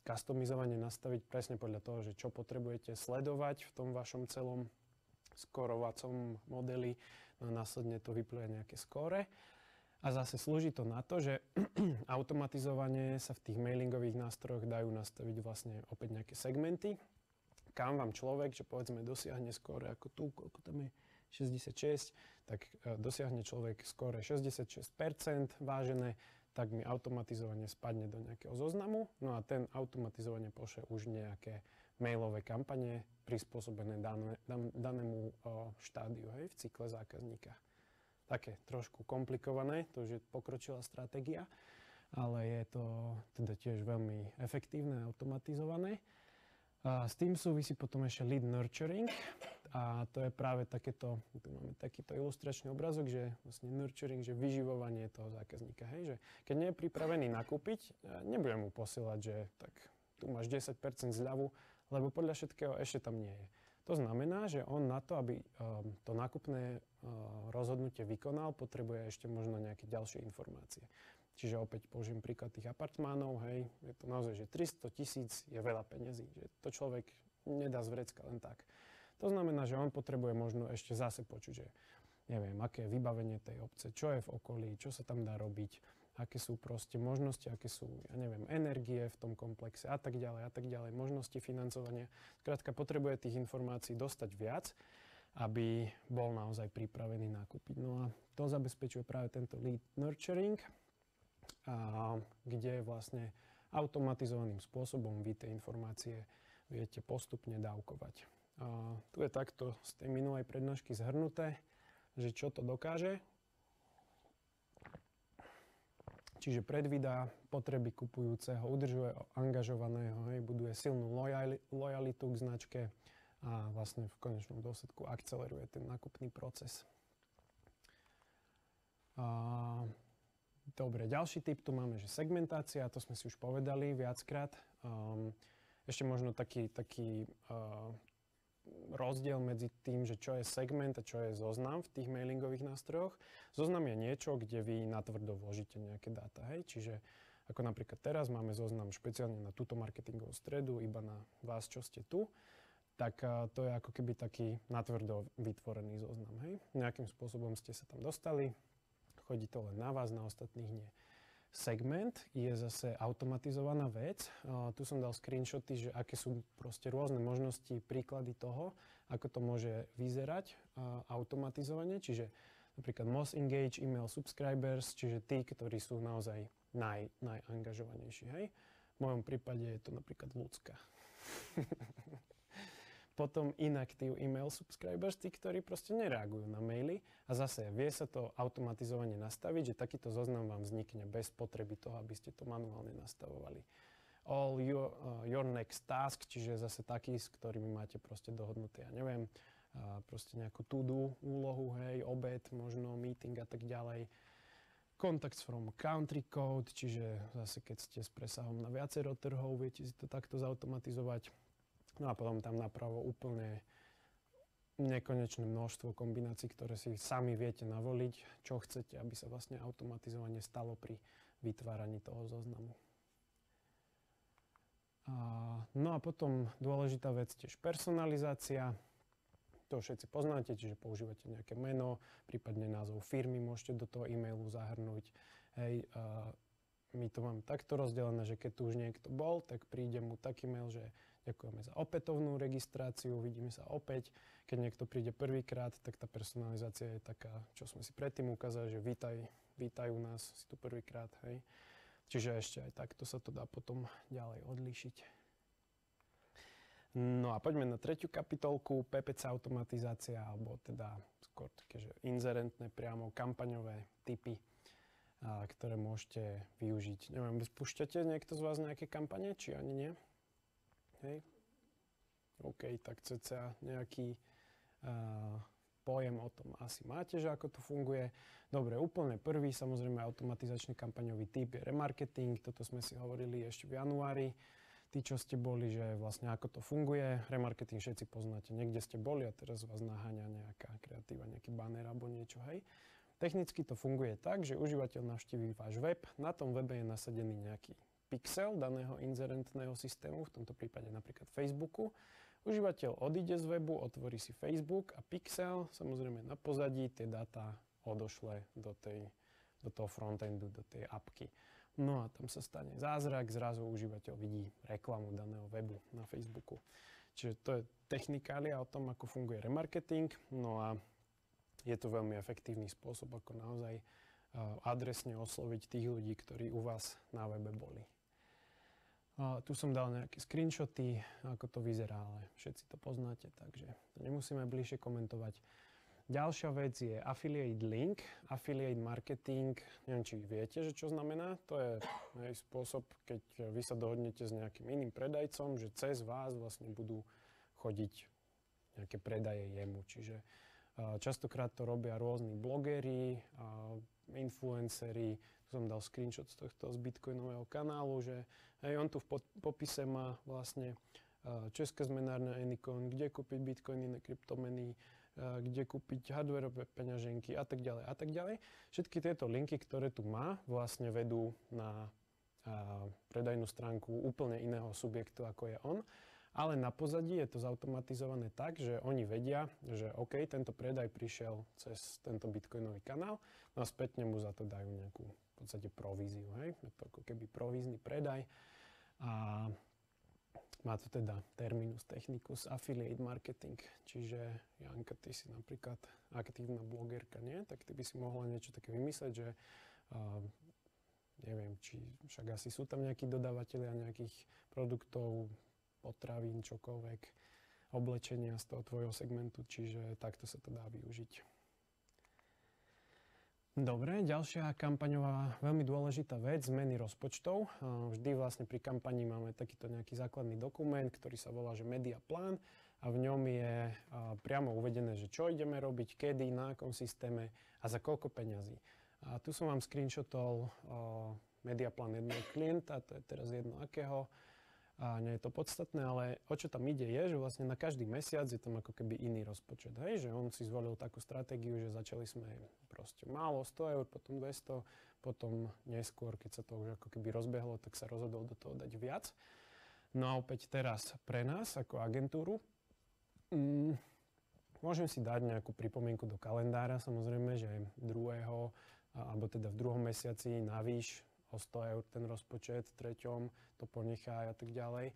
customizovane nastaviť presne podľa toho, že čo potrebujete sledovať v tom vašom celom skorovacom modeli. No a následne to vypluje nejaké skóre. A zase slúži to na to, že automatizovane sa v tých mailingových nástrojoch dajú nastaviť vlastne opäť nejaké segmenty, kam vám človek, že povedzme dosiahne skóre ako tu, koľko tam je 66, tak dosiahne človek skóre 66% vážené, tak mi automatizovane spadne do nejakého zoznamu, no a ten automatizovane pošle už nejaké mailové kampane prispôsobené danému štádiu, hej, v cykle zákazníka. Také trošku komplikované, to už je pokročilá stratégia, ale je to teda tiež veľmi efektívne a automatizované. A s tým súvisí potom ešte lead nurturing a to je práve takéto, tu máme takýto ilustračný obrazok, že vlastne nurturing, že vyživovanie toho zákazníka. Hej, že keď nie je pripravený nakúpiť, nebudem mu posielať, že tak tu máš 10% zľavu, lebo podľa všetkého ešte tam nie je. To znamená, že on na to, aby to nákupné rozhodnutie vykonal, potrebuje ešte možno nejaké ďalšie informácie. Čiže opäť použijem príklad tých apartmánov, hej, je to naozaj, že 300 000 je veľa peňazí, že to človek nedá z vrecka len tak. To znamená, že on potrebuje možno ešte zase počuť, že neviem, aké je vybavenie tej obce, čo je v okolí, čo sa tam dá robiť, aké sú proste možnosti, aké sú, ja neviem, energie v tom komplexe a tak ďalej, možnosti financovania. Skrátka, potrebuje tých informácií dostať viac, aby bol naozaj pripravený nakúpiť. No a to zabezpečuje práve tento lead nurturing, kde vlastne automatizovaným spôsobom vy tie informácie viete postupne dávkovať. Tu je takto z tej minulej prednášky zhrnuté, že čo to dokáže. Čiže predvídá potreby kupujúceho, udržuje angažovaného, hej, buduje silnú lojalitu k značke a vlastne v konečnom dôsledku akceleruje ten nákupný proces. Dobre, ďalší tip tu máme, že segmentácia, to sme si už povedali viackrát. Ešte možno taký rozdiel medzi tým, že čo je segment a čo je zoznam v tých mailingových nástrojoch. Zoznam je niečo, kde vy natvrdo vložíte nejaké dáta, hej? Čiže ako napríklad teraz máme zoznam špeciálne na túto marketingovú stredu, iba na vás, čo ste tu, tak to je ako keby taký natvrdo vytvorený zoznam, hej? Nejakým spôsobom ste sa tam dostali, chodí to len na vás, na ostatných nie. Segment je zase automatizovaná vec. Tu som dal screenshoty, že aké sú proste rôzne možnosti, príklady toho, ako to môže vyzerať automatizovane. Čiže napríklad most engage email subscribers, čiže tí, ktorí sú naozaj najangažovanejší, hej. V mojom prípade je to napríklad ľudská. Potom inactive email subscribers, tí, ktorí proste nereagujú na maily a zase vie sa to automatizovane nastaviť, že takýto zoznam vám vznikne bez potreby toho, aby ste to manuálne nastavovali. All your next task, čiže zase taký, s ktorými máte proste dohodnuté, ja neviem, proste nejakú to-do úlohu, hej, obed, možno meeting a tak ďalej. Contacts from country code, čiže zase keď ste s presahom na viacero trhov, viete si to takto zautomatizovať. No a potom tam napravo úplne nekonečné množstvo kombinácií, ktoré si sami viete navoliť, čo chcete, aby sa vlastne automatizovane stalo pri vytváraní toho zoznamu. No a potom dôležitá vec tiež personalizácia. To všetci poznáte, čiže používate nejaké meno, prípadne názov firmy môžete do toho e-mailu zahrnúť. Hej, my to máme takto rozdelené, že keď tu už niekto bol, tak príde mu taký mail, že ďakujeme za opätovnú registráciu, vidíme sa opäť. Keď niekto príde prvýkrát, tak tá personalizácia je taká, čo sme si predtým ukázali, že vítaj u nás, si tu prvýkrát, hej. Čiže ešte aj takto sa to dá potom ďalej odlíšiť. No a poďme na tretiu kapitolku, PPC automatizácia, alebo teda skôr také, že inzerentné priamo kampaňové typy, ktoré môžete využiť. Neviem, spúšťate niekto z vás nejaké kampane, či ani nie? Hej. OK, tak cca nejaký pojem o tom asi máte, že ako to funguje. Dobre, úplne prvý, samozrejme automatizačný kampaňový typ je remarketing. Toto sme si hovorili ešte v januári. Tí, čo ste boli, že vlastne ako to funguje. Remarketing všetci poznáte. Niekde ste boli a teraz vás naháňa nejaká kreatíva, nejaký banner alebo niečo, hej. Technicky to funguje tak, že užívateľ navštíví váš web. Na tom webe je nasadený nejaký pixel daného inzerentného systému, v tomto prípade napríklad Facebooku. Užívateľ odíde z webu, otvorí si Facebook a pixel, samozrejme na pozadí, tie dáta odošle do toho frontendu, do tej apky. No a tam sa stane zázrak, zrazu užívateľ vidí reklamu daného webu na Facebooku. Čiže to je technikália o tom, ako funguje remarketing. No a je to veľmi efektívny spôsob, ako naozaj adresne osloviť tých ľudí, ktorí u vás na webe boli. Tu som dal nejaké screenshoty, ako to vyzerá, ale všetci to poznáte, takže to nemusíme bližšie komentovať. Ďalšia vec je affiliate link, affiliate marketing. Neviem, či viete, že čo znamená. To je spôsob, keď vy sa dohodnete s nejakým iným predajcom, že cez vás vlastne budú chodiť nejaké predaje jemu. Čiže častokrát to robia rôzni blogeri, influenceri. Tu som dal screenshot z tohto z bitcoinového kanálu, že hej, on tu v popise má vlastne Česká zmenárna Anycoin, kde kúpiť bitcoiny na kryptomeny, kde kúpiť hardwareové peňaženky a tak ďalej a tak ďalej. Všetky tieto linky, ktoré tu má, vlastne vedú na predajnú stránku úplne iného subjektu, ako je on. Ale na pozadí je to zautomatizované tak, že oni vedia, že OK, tento predaj prišiel cez tento bitcoinový kanál, no a spätne mu za to dajú nejakú v podstate províziu. Hej? Je to ako keby provízny predaj. A má to teda terminus technicus affiliate marketing. Čiže Janka, ty si napríklad aktívna blogerka, nie? Tak ty by si mohla niečo také vymysleť, že neviem, či však asi sú tam nejakí dodavatelia nejakých produktov, potravín, čokoľvek, oblečenia z toho tvojho segmentu, čiže takto sa to dá využiť. Dobre, ďalšia kampaňová veľmi dôležitá vec, zmeny rozpočtov. Vždy vlastne pri kampani máme takýto nejaký základný dokument, ktorý sa volá, že media plán a v ňom je priamo uvedené, že čo ideme robiť, kedy, na akom systéme a za koľko peňazí. A tu som vám screenshotol media plán jedného klienta, to je teraz jedno akého. A nie je to podstatné, ale o čo tam ide je, že vlastne na každý mesiac je tam ako keby iný rozpočet. Hej? Že on si zvolil takú stratégiu, že začali sme proste málo, 100 eur, potom 200, potom neskôr, keď sa to už ako keby rozbehlo, tak sa rozhodol do toho dať viac. No a opäť teraz pre nás ako agentúru môžem si dať nejakú pripomienku do kalendára, samozrejme, že druhého, alebo teda v druhom mesiaci navýš o 100 eur ten rozpočet, v treťom to ponechá a tak ďalej.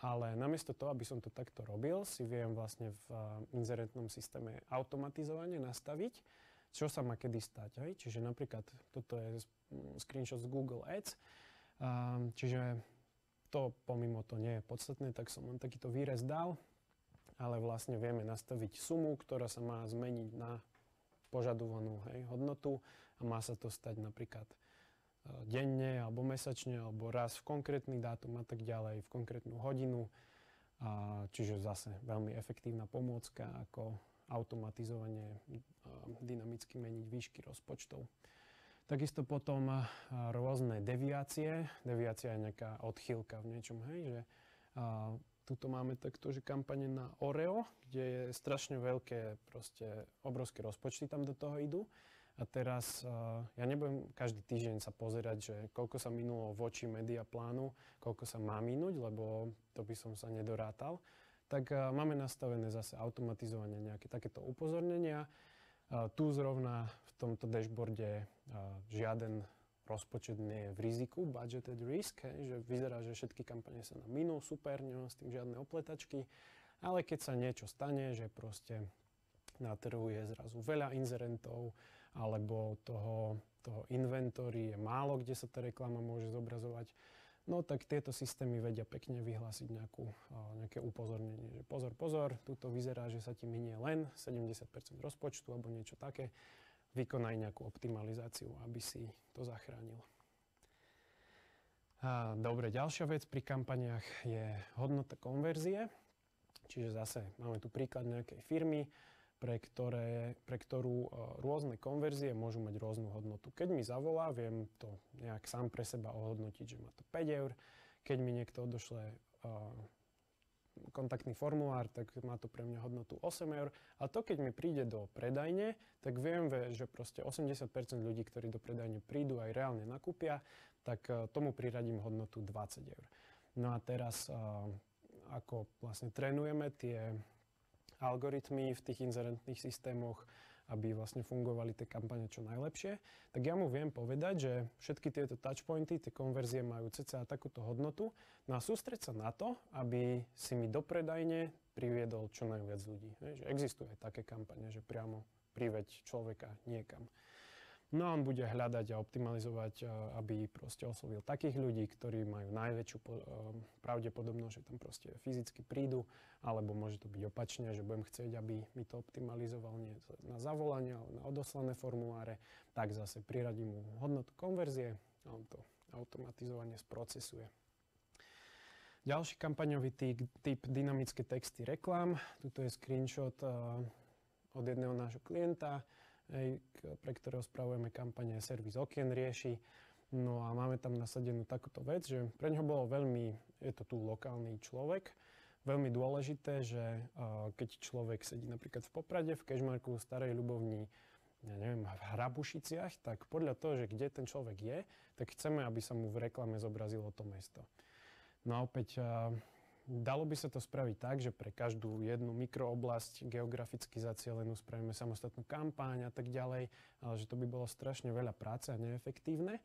Ale namiesto toho, aby som to takto robil, si viem vlastne v inzerentnom systéme automatizovane nastaviť, čo sa má kedy stať. Hej? Čiže napríklad toto je screenshot z Google Ads, čiže to pomimo to nie je podstatné, tak som len takýto výrez dal, ale vlastne vieme nastaviť sumu, ktorá sa má zmeniť na požadovanú hodnotu a má sa to stať napríklad denne alebo mesačne alebo raz v konkrétny dátum a tak ďalej, v konkrétnu hodinu. Čiže zase veľmi efektívna pomôcka ako automatizovanie, dynamicky meniť výšky rozpočtov. Takisto potom rôzne deviácie. Deviácia je nejaká odchýlka v niečom, hej, že tuto máme takto, že kampane na Oreo, kde je strašne veľké, proste obrovské rozpočty tam do toho idú. A teraz ja nebudem každý týždeň sa pozerať, že koľko sa minulo voči media plánu, koľko sa má minúť, lebo to by som sa nedorátal. Tak máme nastavené zase automatizovanie nejaké takéto upozornenia. Tu zrovna v tomto dashboarde žiaden rozpočet nie je v riziku, budgeted risk, že vyzerá, že všetky kampane sa nám minú, super, nemám s tým žiadne opletačky, ale keď sa niečo stane, že proste na trhu je zrazu veľa inzerentov, alebo toho inventory je málo, kde sa tá reklama môže zobrazovať, no tak tieto systémy vedia pekne vyhlásiť nejaké upozornenie, že pozor, tuto vyzerá, že sa ti minie len 70% rozpočtu alebo niečo také, vykonaj nejakú optimalizáciu, aby si to zachránil. Dobre, ďalšia vec pri kampaniách je hodnota konverzie, čiže zase máme tu príklad nejakej firmy, pre ktorú rôzne konverzie môžu mať rôznu hodnotu. Keď mi zavolá, viem to nejak sám pre seba ohodnotiť, že má to 5 eur. Keď mi niekto odošle kontaktný formulár, tak má to pre mňa hodnotu 8 eur. A to, keď mi príde do predajne, tak viem, že proste 80% ľudí, ktorí do predajne prídu aj reálne nakúpia, tak tomu priradím hodnotu 20 eur. No a teraz, ako vlastne trénujeme tie algoritmy v tých inzerentných systémoch, aby vlastne fungovali tie kampane čo najlepšie, tak ja mu viem povedať, že všetky tieto touchpointy, tie konverzie majú cca takúto hodnotu, no a sústreď sa na to, aby si mi do predajne priviedol čo najviac ľudí. Že existuje také kampane, že priamo priveď človeka niekam. No a on bude hľadať a optimalizovať, aby proste oslovil takých ľudí, ktorí majú najväčšiu pravdepodobnosť, že tam proste fyzicky prídu, alebo môže to byť opačne, že budem chcieť, aby mi to optimalizoval nie na zavolanie, ale na odoslané formuláre, tak zase priradím mu hodnotu konverzie a on to automatizovane sprocesuje. Ďalší kampaňový typ dynamické texty reklám. Tuto je screenshot od jedného nášho klienta, pre ktorého spravujeme kampane Servis okien rieši. No a máme tam nasadenú takúto vec, že pre ňoho bolo je to tu lokálny človek, veľmi dôležité, že keď človek sedí napríklad v Poprade, v Kežmarku, v Starej Ľubovni, ja neviem, v Hrabušiciach, tak podľa toho, že kde ten človek je, tak chceme, aby sa mu v reklame zobrazilo to mesto. No a opäť dalo by sa to spraviť tak, že pre každú jednu mikrooblasť geograficky zacielenú spravíme samostatnú kampaň a tak ďalej, ale že to by bolo strašne veľa práce a neefektívne,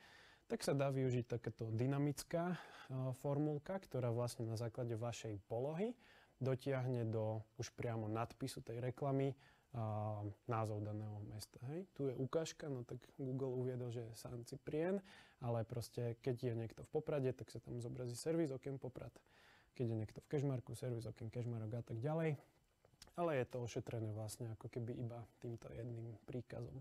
tak sa dá využiť takáto dynamická formulka, ktorá vlastne na základe vašej polohy dotiahne do už priamo nadpisu tej reklamy názov daného mesta. Hej. Tu je ukážka, no tak Google uviedol, že je San Ciprián, ale proste keď je niekto v Poprade, tak sa tam zobrazí Servis okien Poprad. Keď je niekto v Kežmarku, Servis okien Kežmarok a tak ďalej. Ale je to ošetrené vlastne ako keby iba týmto jedným príkazom.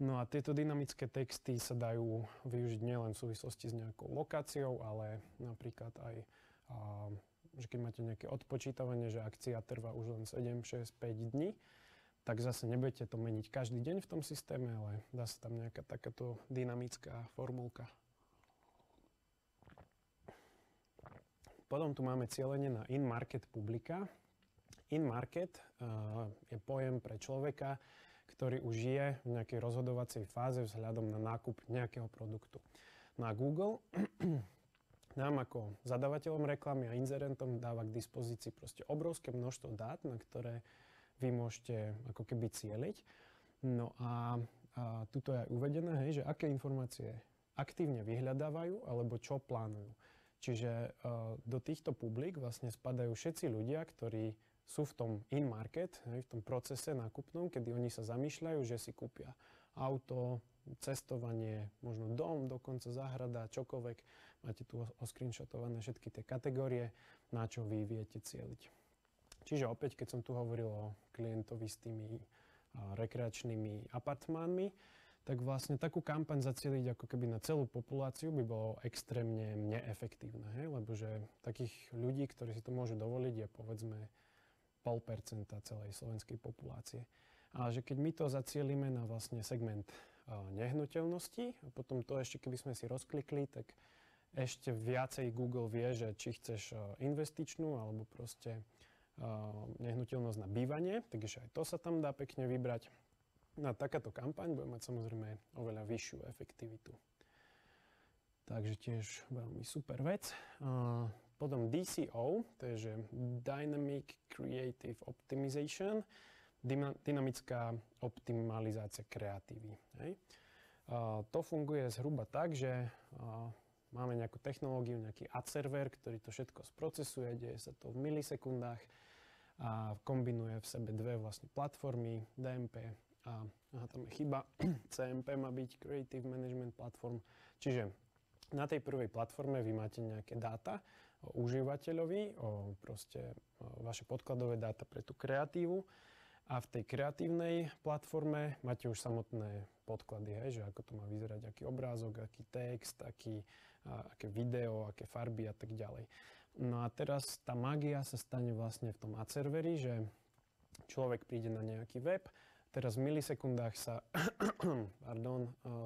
No a tieto dynamické texty sa dajú využiť nielen v súvislosti s nejakou lokáciou, ale napríklad aj, že keď máte nejaké odpočítavanie, že akcia trvá už len 7, 6, 5 dní, tak zase nebudete to meniť každý deň v tom systéme, ale dá sa tam nejaká takáto dynamická formulka. Potom tu máme cielenie na in-market publika. In-market je pojem pre človeka, ktorý už je v nejakej rozhodovacej fáze vzhľadom na nákup nejakého produktu. No a Google nám ako zadavateľom reklamy a inzerentom dáva k dispozícii proste obrovské množstvo dát, na ktoré vy môžete ako keby cieliť. No a tuto je aj uvedené, hej, že aké informácie aktívne vyhľadávajú alebo čo plánujú. Čiže do týchto publik vlastne spadajú všetci ľudia, ktorí sú v tom in-market, v tom procese nákupnom, kedy oni sa zamýšľajú, že si kúpia auto, cestovanie, možno dom, dokonca záhrada, čokoľvek. Máte tu oscreenshotované všetky tie kategórie, na čo vy viete cieliť. Čiže opäť, keď som tu hovoril o klientovi s tými rekreačnými apartmánmi, tak vlastne takú kampaň zacieliť ako keby na celú populáciu by bolo extrémne neefektívne, hej? Lebo že takých ľudí, ktorí si to môžu dovoliť, je povedzme 0,5% celej slovenskej populácie. A že keď my to zacielíme na vlastne segment nehnuteľnosti a potom to ešte keby sme si rozklikli, tak ešte viacej Google vie, že či chceš investičnú alebo proste nehnuteľnosť na bývanie, takže aj to sa tam dá pekne vybrať. Na takáto kampaň bude mať samozrejme oveľa vyššiu efektivitu. Takže tiež veľmi super vec. Potom DCO, to je že Dynamic Creative Optimization, dynamická optimalizácia kreatívy. Hej. To funguje zhruba tak, že máme nejakú technológiu, nejaký ad server, ktorý to všetko sprocesuje, deje sa to v milisekundách a kombinuje v sebe dve vlastne platformy, DMP a tam je chyba, CMP má byť Creative Management Platform. Čiže na tej prvej platforme vy máte nejaké dáta o užívateľovi, o proste vaše podkladové dáta pre tú kreatívu a v tej kreatívnej platforme máte už samotné podklady, hej, že ako to má vyzerať, aký obrázok, aký text, aké video, aké farby a tak ďalej. No a teraz tá mágia sa stane vlastne v tom ad serveri, že človek príde na nejaký web, teraz v milisekundách sa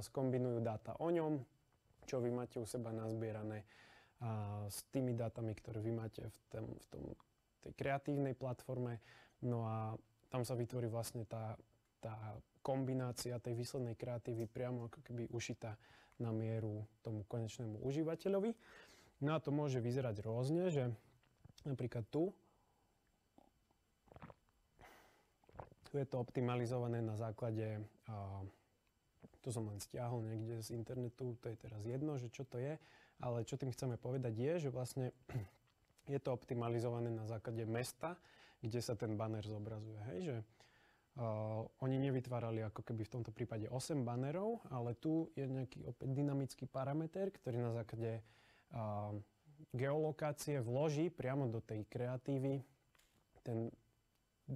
skombinujú dáta o ňom, čo vy máte u seba nazbierané s tými dátami, ktoré vy máte v tej kreatívnej platforme. No a tam sa vytvorí vlastne tá kombinácia tej výslednej kreatívy priamo ako keby ušitá na mieru tomu konečnému užívateľovi. No a to môže vyzerať rôzne, že napríklad tu je to optimalizované na základe, to som len stiahol niekde z internetu, to je teraz jedno, že čo to je, ale čo tým chceme povedať je, že vlastne je to optimalizované na základe mesta, kde sa ten banner zobrazuje. Hej, že oni nevytvárali ako keby v tomto prípade 8 bannerov, ale tu je nejaký opäť dynamický parameter, ktorý na základe geolokácie vloží priamo do tej kreatívy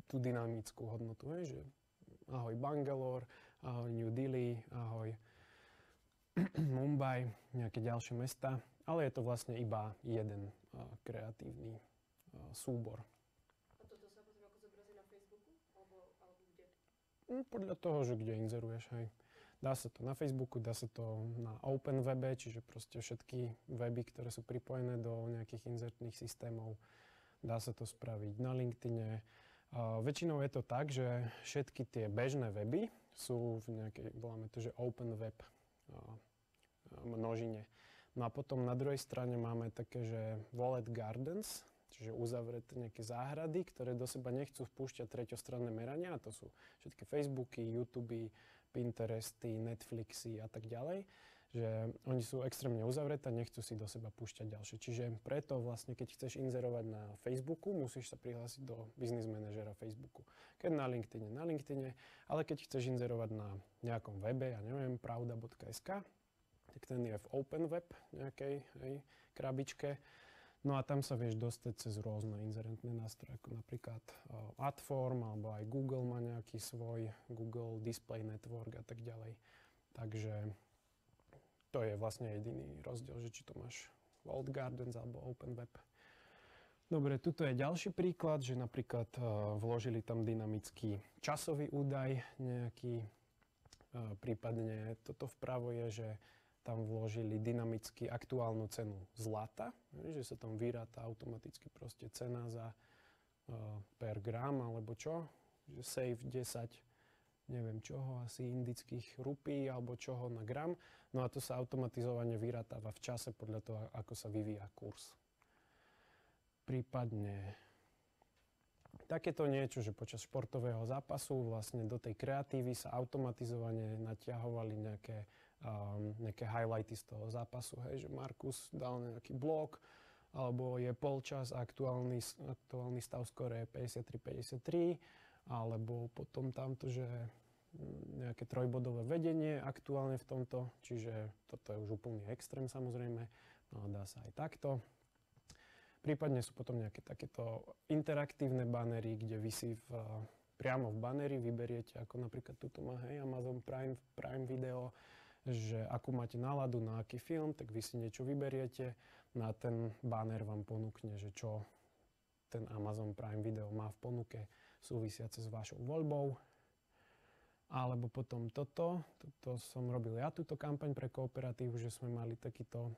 tú dynamickú hodnotu. Hej, že ahoj Bangalore, ahoj New Delhi, ahoj Mumbai, nejaké ďalšie mesta, ale je to vlastne iba jeden kreatívny súbor. A toto sa potom ako zobrazí na Facebooku? Alebo kde? Podľa toho, že kde inzeruješ, hej. Dá sa to na Facebooku, dá sa to na Open webe, čiže proste všetky weby, ktoré sú pripojené do nejakých inzertných systémov. Dá sa to spraviť na LinkedIne. Väčšinou je to tak, že všetky tie bežné weby sú v nejakej, voláme to, že Open web množine. No a potom na druhej strane máme také, že Walled Gardens, čiže uzavreté nejaké záhrady, ktoré do seba nechcú vpúšťať treťostranné merania, a to sú všetky Facebooky, YouTube, Pinteresty, Netflixy a tak ďalej, že oni sú extrémne uzavreté, nechcú si do seba púšťať ďalšie. Čiže preto vlastne, keď chceš inzerovať na Facebooku, musíš sa prihlásiť do business manažera Facebooku. Keď na LinkedIne, ale keď chceš inzerovať na nejakom webe, ja neviem, pravda.sk, tak ten je v Open Web nejakej krabičke. No a tam sa vieš dostať cez rôzne inzerentné nástroje, ako napríklad Adform, alebo aj Google má nejaký svoj, Google Display Network a tak ďalej. Takže to je vlastne jediný rozdiel, že či to máš Walled Gardens alebo Open Web. Dobre, tuto je ďalší príklad, že napríklad vložili tam dynamický časový údaj nejaký, prípadne toto vpravo je, že tam vložili dynamicky aktuálnu cenu zlata, že sa tam vyráta automaticky proste cena za per gram alebo čo, že save 10, neviem čoho, asi indických rupí alebo čoho na gram, no a to sa automatizovane vyrátáva v čase podľa toho, ako sa vyvíja kurz. Prípadne takéto niečo, že počas športového zápasu vlastne do tej kreatívy sa automatizovane natiahovali nejaké highlighty z toho zápasu, hej, že Markus dal nejaký blok, alebo je polčas aktuálny stav skóre 53-53, alebo potom tamto, že nejaké trojbodové vedenie aktuálne v tomto, čiže toto je už úplný extrém samozrejme, no dá sa aj takto. Prípadne sú potom nejaké takéto interaktívne banery, kde vysí priamo v baneri, vyberiete, ako napríklad tuto má Amazon Prime Video, že akú máte náladu na aký film, tak vy si niečo vyberiete, na ten banner vám ponúkne, že čo ten Amazon Prime Video má v ponuke súvisiace s vašou voľbou. Alebo potom toto som robil ja, túto kampaň pre kooperatívu, že sme mali takýto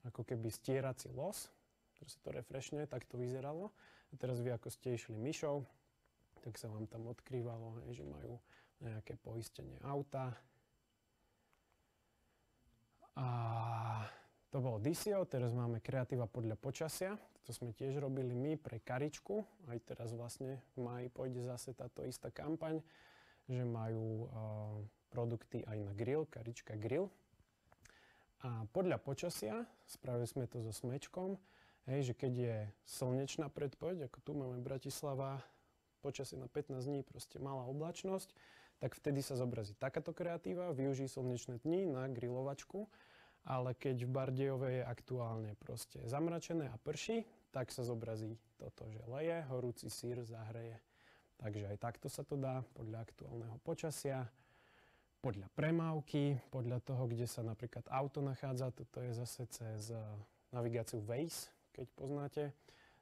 ako keby stierací los, že sa to refreshne, tak to vyzeralo. A teraz vy ako ste išli myšou, tak sa vám tam odkrývalo, že majú nejaké poistenie auta. A to bolo DCO, teraz máme kreatíva podľa počasia. To sme tiež robili my pre Karičku. Aj teraz vlastne v máji pôjde zase táto istá kampaň, že majú produkty aj na grill, Karička grill. A podľa počasia, spravili sme to so smečkom, že keď je slnečná predpoveď, ako tu máme Bratislava, počasie na 15 dní, proste malá oblačnosť, tak vtedy sa zobrazí takáto kreatíva, využij slnečné dni na grilovačku, ale keď v Bardejove je aktuálne proste zamračené a prší, tak sa zobrazí toto, že leje, horúci sír zahreje. Takže aj takto sa to dá podľa aktuálneho počasia, podľa premávky, podľa toho, kde sa napríklad auto nachádza, toto je zase cez navigáciu Waze, keď poznáte,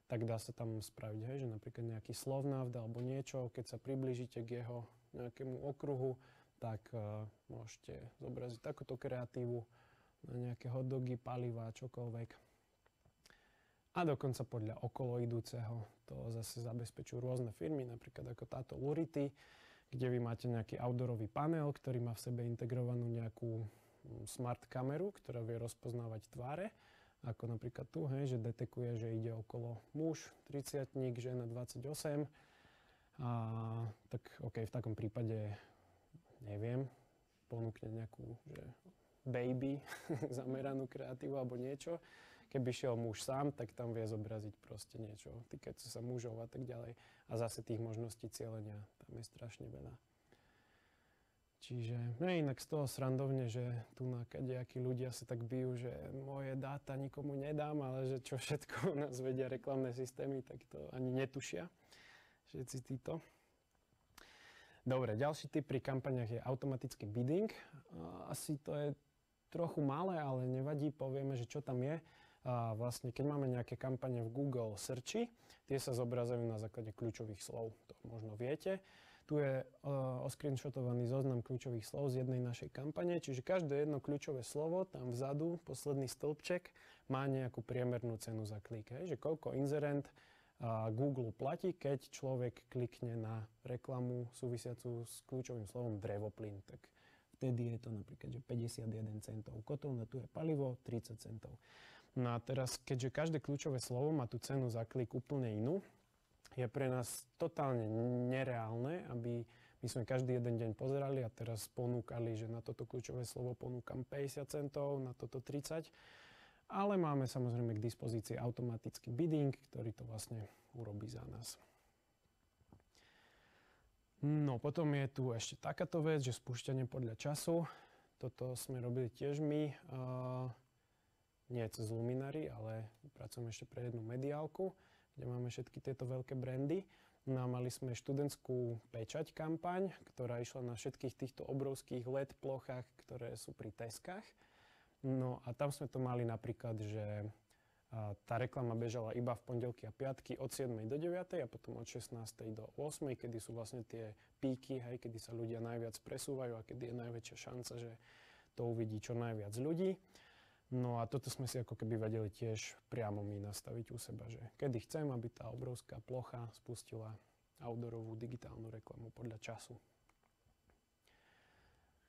tak dá sa tam spraviť, že napríklad nejaký slovnávd alebo niečo, keď sa priblížite k jeho nejakému okruhu, tak môžete zobraziť takúto kreatívu na nejaké hotdogy, paliva, čokoľvek. A dokonca podľa okolo idúceho to zase zabezpečujú rôzne firmy, napríklad ako táto Lurity, kde vy máte nejaký outdoorový panel, ktorý má v sebe integrovanú nejakú smart kameru, ktorá vie rozpoznávať tváre, ako napríklad tu, že detekuje, že ide okolo muž, 30-tník, žena 28. Tak v takom prípade, neviem, ponúkne nejakú, že baby, zameranú kreatívu alebo niečo. Keby šiel muž sám, tak tam vie zobraziť proste niečo týkajúce sa mužov a tak ďalej. A zase tých možností cielenia tam je strašne veľa. Čiže, inak z toho srandovne, že tu na kadejakí ľudia sa tak bijú, že moje dáta nikomu nedám, ale že čo všetko u nás vedia reklamné systémy, tak to ani netušia všetci títo. Dobre, ďalší typ pri kampaniach je automatický bidding. Asi to je trochu malé, ale nevadí, povieme, že čo tam je. Vlastne, keď máme nejaké kampane v Google Searchi, tie sa zobrazujú na základe kľúčových slov, to možno viete. Tu je oscreenshotovaný zoznam kľúčových slov z jednej našej kampane, čiže každé jedno kľúčové slovo, tam vzadu, posledný stĺpček, má nejakú priemernú cenu za klik. Že koľko inzerent Google platí, keď človek klikne na reklamu súvisiacu s kľúčovým slovom drevoplyn, tak vtedy je to napríklad že 51 centov. Kotovna, tu je palivo, 30 centov. No a teraz, keďže každé kľúčové slovo má tú cenu za klik úplne inú, je pre nás totálne nereálne, aby my sme každý jeden deň pozerali a teraz ponúkali, že na toto kľúčové slovo ponúkam 50 centov, na toto 30. Ale máme samozrejme k dispozícii automatický bidding, ktorý to vlastne urobí za nás. No potom je tu ešte takáto vec, že spúšťanie podľa času. Toto sme robili tiež my, nie cez Luminary, ale pracujem ešte pre jednu mediálku, kde máme všetky tieto veľké brandy. No a mali sme študentskú pečať kampaň, ktorá išla na všetkých týchto obrovských LED plochách, ktoré sú pri Teskách. No a tam sme to mali napríklad, že tá reklama bežala iba v pondelky a piatky od 7. do 9. a potom od 16. do 8. kedy sú vlastne tie píky, kedy sa ľudia najviac presúvajú a kedy je najväčšia šanca, že to uvidí čo najviac ľudí. No a toto sme si ako keby vedeli tiež priamo my nastaviť u seba, že kedy chcem, aby tá obrovská plocha spustila outdoorovú digitálnu reklamu podľa času.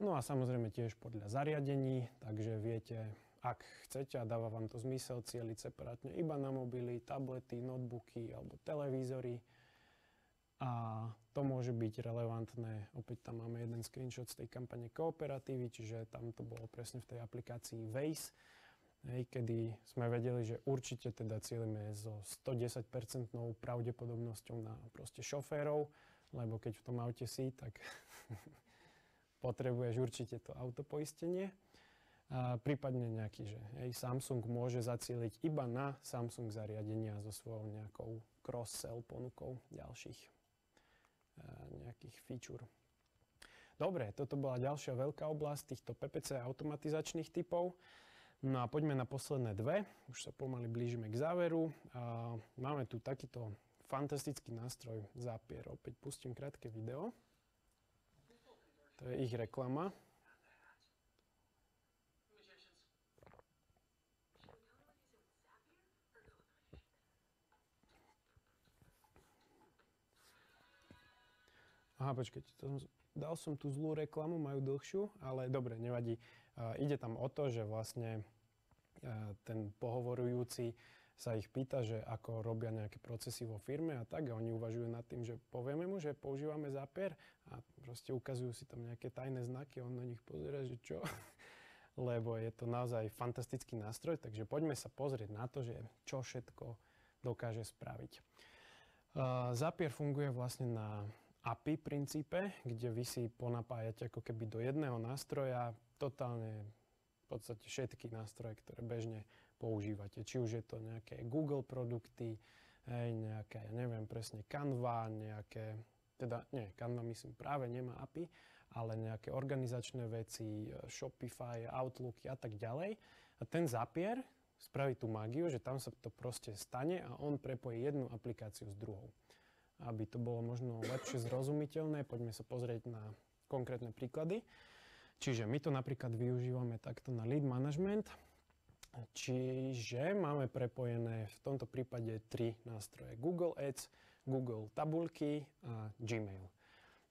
No a samozrejme tiež podľa zariadení, takže viete, ak chcete a dáva vám to zmysel, cieliť separátne iba na mobily, tablety, notebooky alebo televízory. A to môže byť relevantné, opäť tam máme jeden screenshot z tej kampane Kooperatívy, čiže tam to bolo presne v tej aplikácii Waze, kedy sme vedeli, že určite teda cieľime so 110% pravdepodobnosťou na proste šoférov, lebo keď v tom aute si, tak potrebuješ určite to autopoistenie. A prípadne nejaký, že Samsung môže zacieliť iba na Samsung zariadenia so svojou nejakou cross-sell ponukou ďalších nejakých feature. Dobre, toto bola ďalšia veľká oblasť týchto PPC automatizačných typov. No a poďme na posledné dve. Už sa pomaly blížime k záveru. Máme tu takýto fantastický nástroj Zapier. Opäť pustím krátke video. To je ich reklama. Aha, počkajte, dal som tú zlú reklamu, majú dlhšiu, ale dobre, nevadí. Ide tam o to, že vlastne ten pohovorujúci sa ich pýta, že ako robia nejaké procesy vo firme a tak, a oni uvažujú nad tým, že povieme mu, že používame Zapier a proste ukazujú si tam nejaké tajné znaky a on na nich pozerá, že čo? Lebo je to naozaj fantastický nástroj, takže poďme sa pozrieť na to, že čo všetko dokáže spraviť. Zapier funguje vlastne na API princípe, kde vy si ponapájate ako keby do jedného nástroja totálne v podstate všetky nástroje, ktoré bežne používate. Či už je to nejaké Google produkty, nejaké, ja neviem presne, Canva, nejaké, teda nie, Canva myslím práve nemá API, ale nejaké organizačné veci, Shopify, Outlooky a tak ďalej. A ten Zapier spraví tú mágiu, že tam sa to proste stane a on prepojí jednu aplikáciu s druhou. Aby to bolo možno lepšie zrozumiteľné, poďme sa pozrieť na konkrétne príklady. Čiže my to napríklad využívame takto na lead management, čiže máme prepojené v tomto prípade 3 nástroje. Google Ads, Google tabuľky a Gmail.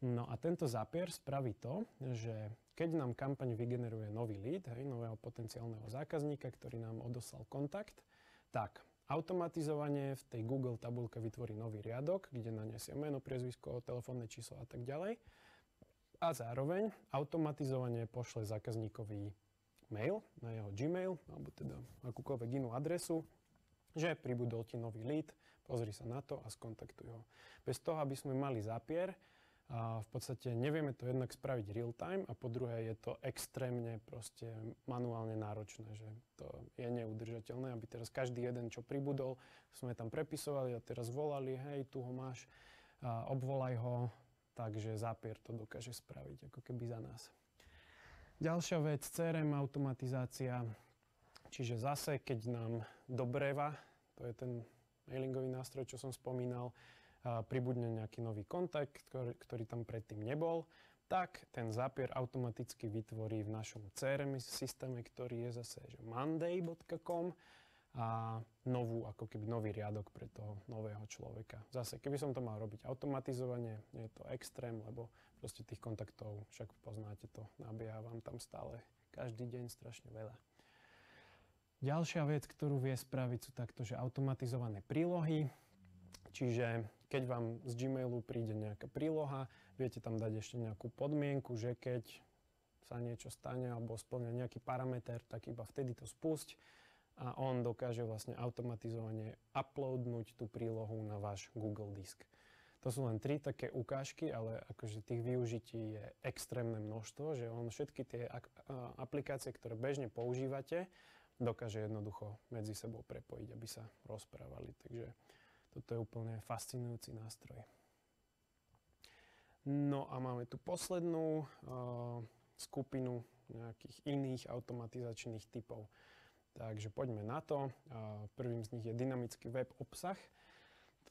No a tento Zapier spraví to, že keď nám kampaň vygeneruje nový lead, nového potenciálneho zákazníka, ktorý nám odoslal kontakt, tak automatizovane v tej Google tabuľke vytvorí nový riadok, kde naniesie meno, priezvisko, telefónne číslo a tak ďalej. A zároveň automatizovane pošle zákazníkovi mail na jeho Gmail, alebo teda akúkoľvek inú adresu, že pribudol ti nový lead, pozri sa na to a skontaktuj ho. Bez toho, aby sme mali Zapier, a v podstate nevieme to jednak spraviť real time a po druhé je to extrémne proste manuálne náročné, že to je neudržateľné, aby teraz každý jeden, čo pribudol, sme tam prepisovali a teraz volali, hej, tu ho máš, obvolaj ho, takže Zapier to dokáže spraviť ako keby za nás. Ďalšia vec, CRM automatizácia, čiže zase, keď nám do breva, to je ten mailingový nástroj, čo som spomínal, pribudne nejaký nový kontakt, ktorý tam predtým nebol, tak ten Zapier automaticky vytvorí v našom CRM systéme, ktorý je zase že monday.com a ako keby nový riadok pre toho nového človeka. Zase, keby som to mal robiť automatizovane, je to extrém, lebo proste tých kontaktov, však poznáte to, nabieha vám tam stále každý deň strašne veľa. Ďalšia vec, ktorú vie spraviť, sú takto, že automatizované prílohy. Čiže keď vám z Gmailu príde nejaká príloha, viete tam dať ešte nejakú podmienku, že keď sa niečo stane alebo splňa nejaký parameter, tak iba vtedy to spusť a on dokáže vlastne automatizovane uploadnúť tú prílohu na váš Google disk. To sú len 3 také ukážky, ale akože tých využití je extrémne množstvo, že on všetky tie aplikácie, ktoré bežne používate, dokáže jednoducho medzi sebou prepojiť, aby sa rozprávali. Takže toto je úplne fascinujúci nástroj. No a máme tu poslednú skupinu nejakých iných automatizačných typov. Takže poďme na to. Prvým z nich je dynamický web obsah.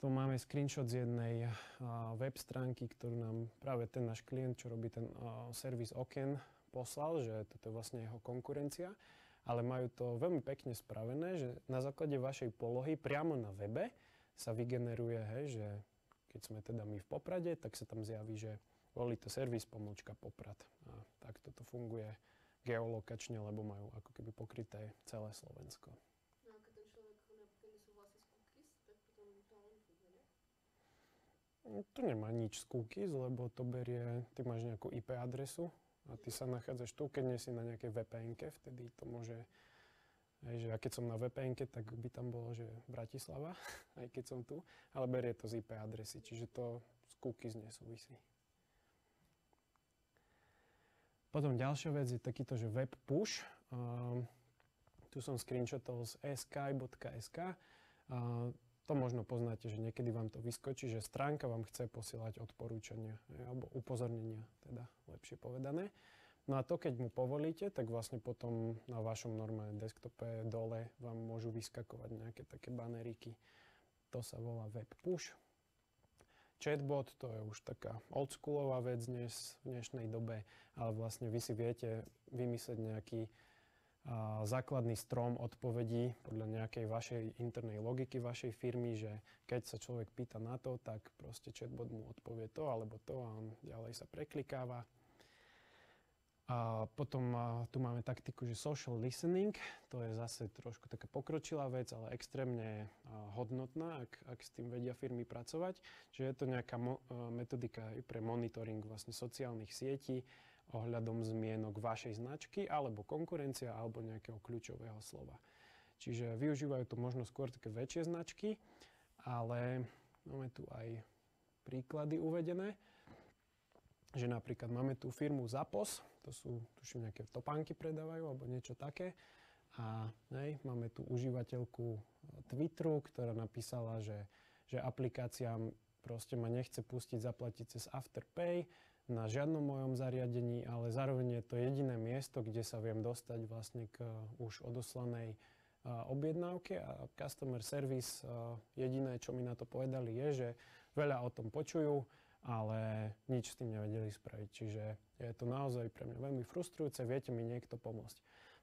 Tu máme screenshot z jednej web stránky, ktorú nám práve ten náš klient, čo robí ten servis okien, poslal, že toto je vlastne jeho konkurencia. Ale majú to veľmi pekne spravené, že na základe vašej polohy priamo na webe sa vygeneruje, hej, že keď sme teda my v Poprade, tak sa tam zjaví, že volíte servis _Poprad. A takto to funguje geolokačne, lebo majú ako keby pokryté celé Slovensko. No a keď ten človek nesúhlasí s cookies, tak potom to nefunguje, ne? To nemá nič z cookies, lebo to berie, ty máš nejakú IP adresu a ty sa nachádzaš tu, keď nie si na nejakej VPN-ke, vtedy to môže Hej, že ja keď som na VPN-ke, tak by tam bolo, že Bratislava, aj keď som tu, ale berie to z IP adresy, čiže to z cookies nesúvisí. Potom ďalšia vec je takýto, že web push. Tu som screenshotol z sky.sk. To možno poznáte, že niekedy vám to vyskočí, že stránka vám chce posielať odporúčania, alebo upozornenia, teda lepšie povedané. No a to, keď mu povolíte, tak vlastne potom na vašom normálne desktope dole vám môžu vyskakovať nejaké také baneriky. To sa volá web push. Chatbot, to je už taká oldschoolová vec dnes, v dnešnej dobe, ale vlastne vy si viete vymyslieť nejaký základný strom odpovedí podľa nejakej vašej internej logiky vašej firmy, že keď sa človek pýta na to, tak proste chatbot mu odpovie to alebo to a on ďalej sa preklikáva. A potom tu máme taktiku, že social listening, to je zase trošku taká pokročilá vec, ale extrémne hodnotná, ak s tým vedia firmy pracovať. Čiže je to nejaká metodika aj pre monitoring vlastne sociálnych sietí ohľadom zmienok vašej značky, alebo konkurencia, alebo nejakého kľúčového slova. Čiže využívajú to možno skôr také väčšie značky, ale máme tu aj príklady uvedené, že napríklad máme tu firmu Zappos, to sú, tuším, nejaké topánky predávajú, alebo niečo také. A máme tu užívateľku Twitteru, ktorá napísala, že aplikácia proste ma nechce pustiť zaplatiť cez Afterpay na žiadnom mojom zariadení, ale zároveň je to jediné miesto, kde sa viem dostať vlastne k už odoslanej objednávke a customer service jediné, čo mi na to povedali, je, že veľa o tom počujú, ale nič s tým nevedeli spraviť. Čiže je to naozaj pre mňa veľmi frustrujúce, viete mi niekto pomôcť.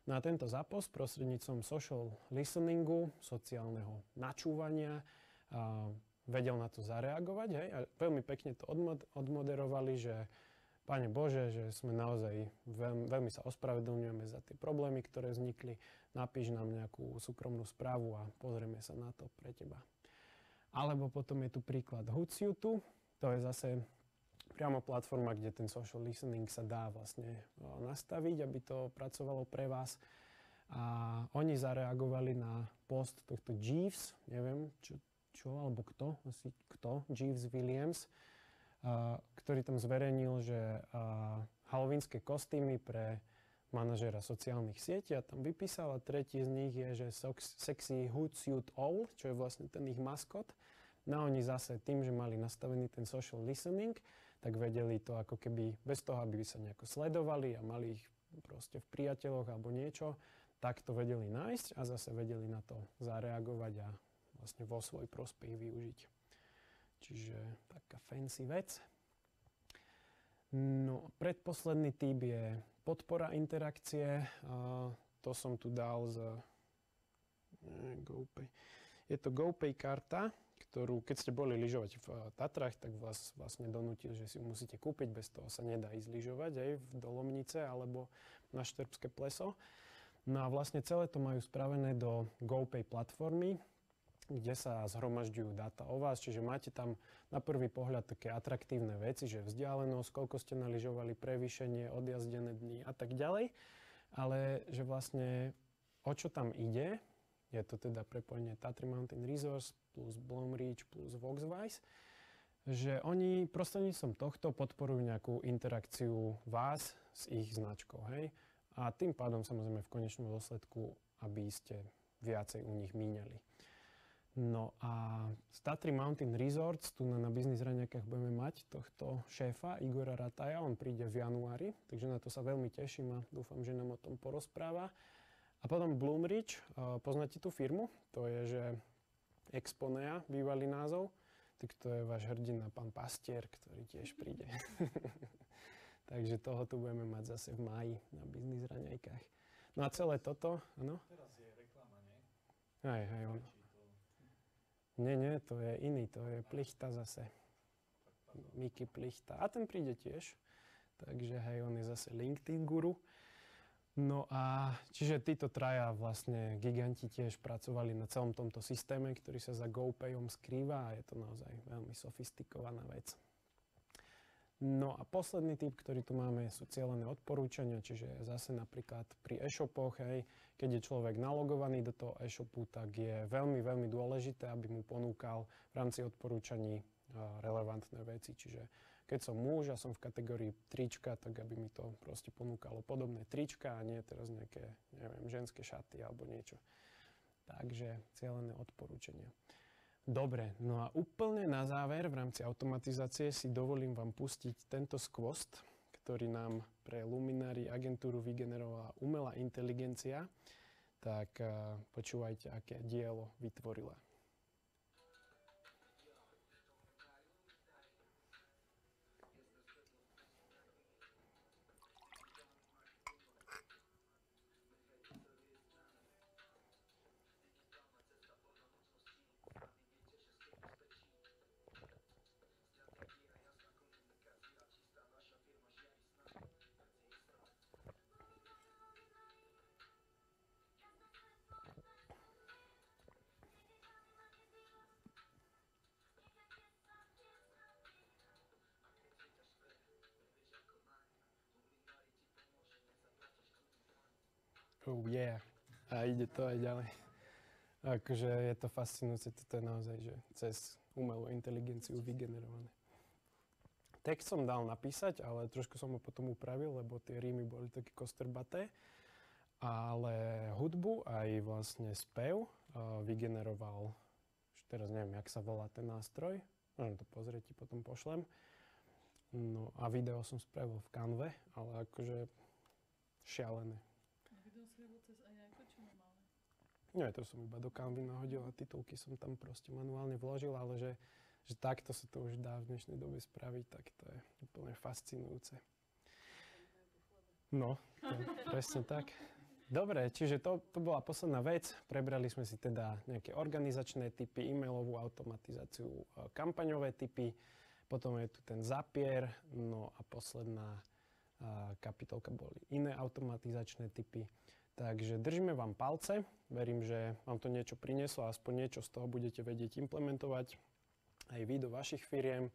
Na tento Zappos prostredníctvom social listeningu, sociálneho načúvania, vedel na to zareagovať, hej, a veľmi pekne to odmoderovali, že Pane Bože, že sme naozaj veľmi sa ospravedlňujeme za tie problémy, ktoré vznikli, napíš nám nejakú súkromnú správu a pozrieme sa na to pre teba. Alebo potom je tu príklad Hootsuite. To je zase priamo platforma, kde ten social listening sa dá vlastne nastaviť, aby to pracovalo pre vás. A oni zareagovali na post tohto Jeeves, neviem čo alebo kto, Jeeves Williams, ktorý tam zverejnil, že halloweenské kostýmy pre manažéra sociálnych sietí a tam vypísal a tretí z nich je, že sexy Hootsuite Owl, čo je vlastne ten ich maskot. No oni zase tým, že mali nastavený ten social listening, tak vedeli to ako keby bez toho, aby sa nejako sledovali a mali ich proste v priateľoch alebo niečo, tak to vedeli nájsť a zase vedeli na to zareagovať a vlastne vo svoj prospech využiť. Čiže taká fancy vec. No, predposledný typ je podpora interakcie. To som tu dal z GoPay. Je to GoPay karta, ktorú keď ste boli lyžovať v Tatrách, tak vás vlastne donútil, že si ju musíte kúpiť, bez toho sa nedá ísť lyžovať aj v Dolomnice alebo na Štrbské pleso. No a vlastne celé to majú spravené do GoPay platformy, kde sa zhromažďujú dáta o vás, čiže máte tam na prvý pohľad také atraktívne veci, že vzdialenosť, koľko ste naližovali, prevýšenie, odjazdené dni a tak ďalej, ale že vlastne o čo tam ide, je to teda prepojenie Tatry Mountain Resorts plus Bloomreach plus Voxwise, že oni prostredníctvom tohto podporujú nejakú interakciu vás s ich značkou, hej? A tým pádom samozrejme v konečnom dôsledku, aby ste viacej u nich míňali. No a z Tatry Mountain Resorts, tu na Business Raňajkách budeme mať tohto šéfa Igora Rataja, on príde v januári, takže na to sa veľmi teším a dúfam, že nám o tom porozpráva. A potom Bloomreach, poznáte tú firmu? To je, že Exponea, bývalý názov, tak to je váš hrdina, pán Pastier, ktorý tiež príde. Takže toho tu budeme mať zase v máji na Business Raňajkách. No a celé toto, áno? Teraz je reklama, nie? Hej, on. Nie, to je iný, to je Plichta zase. Miky Plichta. A ten príde tiež. Takže hej, on je zase LinkedIn guru. No a čiže títo traja vlastne giganti tiež pracovali na celom tomto systéme, ktorý sa za GoPayom skrýva a je to naozaj veľmi sofistikovaná vec. No a posledný typ, ktorý tu máme, sú cielené odporúčania, čiže zase napríklad pri e-shopoch, hej, keď je človek nalogovaný do toho e-shopu, tak je veľmi, veľmi dôležité, aby mu ponúkal v rámci odporúčaní relevantné veci. Čiže keď som muž a som v kategórii trička, tak aby mi to proste ponúkalo podobné trička a nie teraz nejaké, neviem, ženské šaty alebo niečo. Takže cielené odporúčania. Dobre, no a úplne na záver v rámci automatizácie si dovolím vám pustiť tento skvost, ktorý nám pre Luminary agentúru vygenerovala umelá inteligencia. Tak počúvajte, aké dielo vytvorila. Oh yeah. A ide to aj ďalej. Akože je to fascinujúce, toto je naozaj, že cez umelú inteligenciu vygenerované. Text som dal napísať, ale trošku som ho potom upravil, lebo tie rímy boli také kostrbaté. Ale hudbu aj vlastne spev vygeneroval, už teraz neviem, jak sa volá ten nástroj, môžem to pozrieť, ti potom pošlem. No a video som spravil v Canve, ale akože šialené. Video si robil cez AI, či normálne? Nie, to som iba do Canvy nahodil a titulky som tam proste manuálne vložil, ale že takto sa to už dá v dnešnej dobe spraviť, tak to je úplne fascinujúce. No, to je presne tak. Dobre, čiže to bola posledná vec. Prebrali sme si teda nejaké organizačné typy, e-mailovú automatizáciu, kampaňové typy, potom je tu ten Zapier, no a posledná kapitolka boli iné automatizačné typy. Takže držíme vám palce, verím, že vám to niečo prinieslo, aspoň niečo z toho budete vedieť implementovať aj vy do vašich firiem.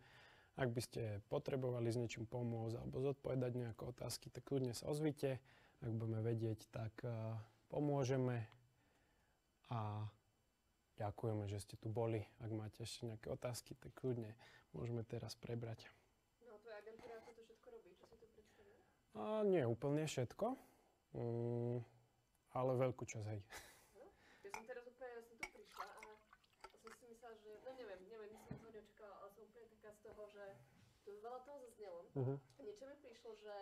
Ak by ste potrebovali s niečím pomôcť alebo zodpovedať nejaké otázky, tak kľudne sa ozvite. Ak budeme vedieť, tak pomôžeme a ďakujeme, že ste tu boli. Ak máte ešte nejaké otázky, tak kľudne môžeme teraz prebrať. No, tvoja agentúra toto všetko robí, čo si tu predstavuje? Nie úplne všetko, ale veľkú časť, hej. No, ja som teraz úplne, ja som tu prišla a som si myslela, že, no neviem, som to neočakala, ale som úplne taká z toho, že tu veľa toho zaznelo. A niečo mi prišlo, že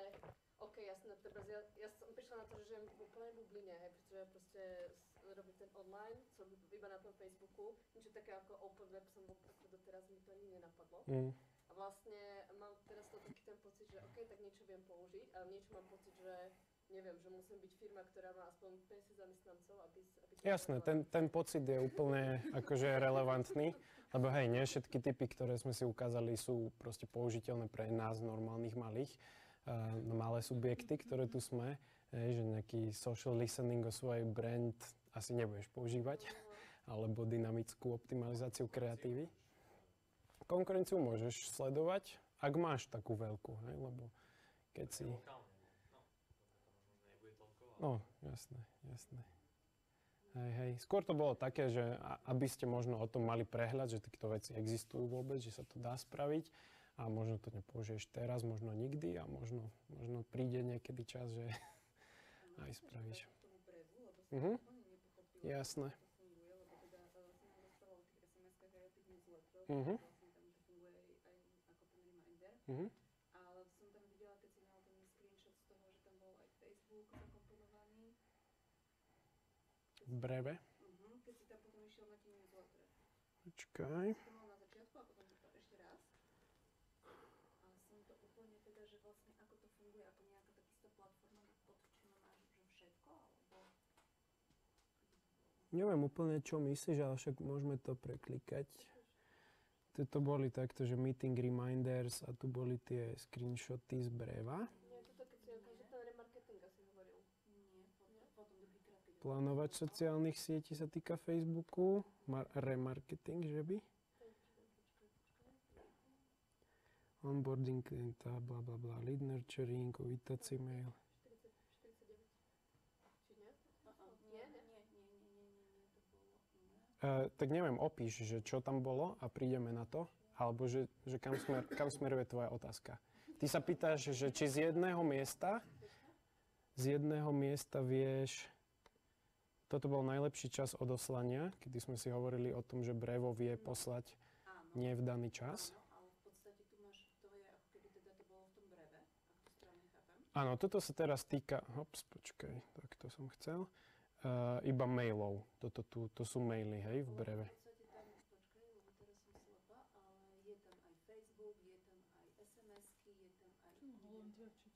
OK, jasné, ja som prišla na to, že žijem v úplnej bubline, hej, pretože proste robím ten online, som iba na tom Facebooku, niečo také ako open web som bol, ako doteraz mi to ani nenapadlo. A vlastne mám teraz to taký ten pocit, že OK, tak niečo viem použiť, ale niečo mám pocit, že neviem, že musím byť firma, ktorá má aspoň 50 zamestnancov, aby Jasné, ten pocit je úplne akože relevantný, lebo hej, nie všetky typy, ktoré sme si ukázali, sú proste použiteľné pre nás, normálnych malých, malé subjekty, ktoré tu sme, že nejaký social listening o svojej brand asi nebudeš používať, alebo dynamickú optimalizáciu kreatívy. Konkurenciu môžeš sledovať, ak máš takú veľkú, hej, lebo keď si... No, jasné. Hej. Skôr to bolo také, že aby ste možno o tom mali prehľad, že takéto veci existujú vôbec, že sa to dá spraviť. A možno to nepoužiješ teraz, možno nikdy a možno príde niekedy čas, že aj spravíš. Jasné. Ale som tam videla, keď si mal ten screenshot z toho, že tam bol aj Facebook zakomponovaný. Breve. Keď si tam potom išiel na tie newsletter. Počkaj. To mal na začiatku a potom to ešte raz. A som to úplne teda, že vlastne ako to funguje, ako nejaká takýsta platforma, pod čím máš že všetko, alebo... Neviem úplne, čo myslíš, ale však môžeme to preklikať. Toto boli takto, že meeting reminders a tu boli tie screenshoty z breva. Nie, to také, že ten remarketing asi hovoril. Nie, potom druhýkrát, keď... Plánovať sociálnych sietí sa týka Facebooku. Remarketing, že by? onboarding klienta, bla bla bla, lead nurturing, uvítací mail. 49. Či nie? Nie, to bolo Tak neviem, opíš, že čo tam bolo a prídeme na to, alebo že kam smeruje tvoja otázka. Ty sa pýtaš, že či z jedného miesta vieš, toto bol najlepší čas odoslania, kedy sme si hovorili o tom, že brevo vie poslať nie v daný čas. Áno, ale v podstate tu máš, to je ako keby teda to bolo v tom breve, ak to správne chápem. Áno, toto sa teraz týka, počkaj, tak to som chcel, iba mailov. To sú maily, hej, v breve. V podstate tam, počkaj, lebo teraz som slepá, ale je tam aj Facebook, je tam aj SMS-ky, je tam aj Len dvečiť,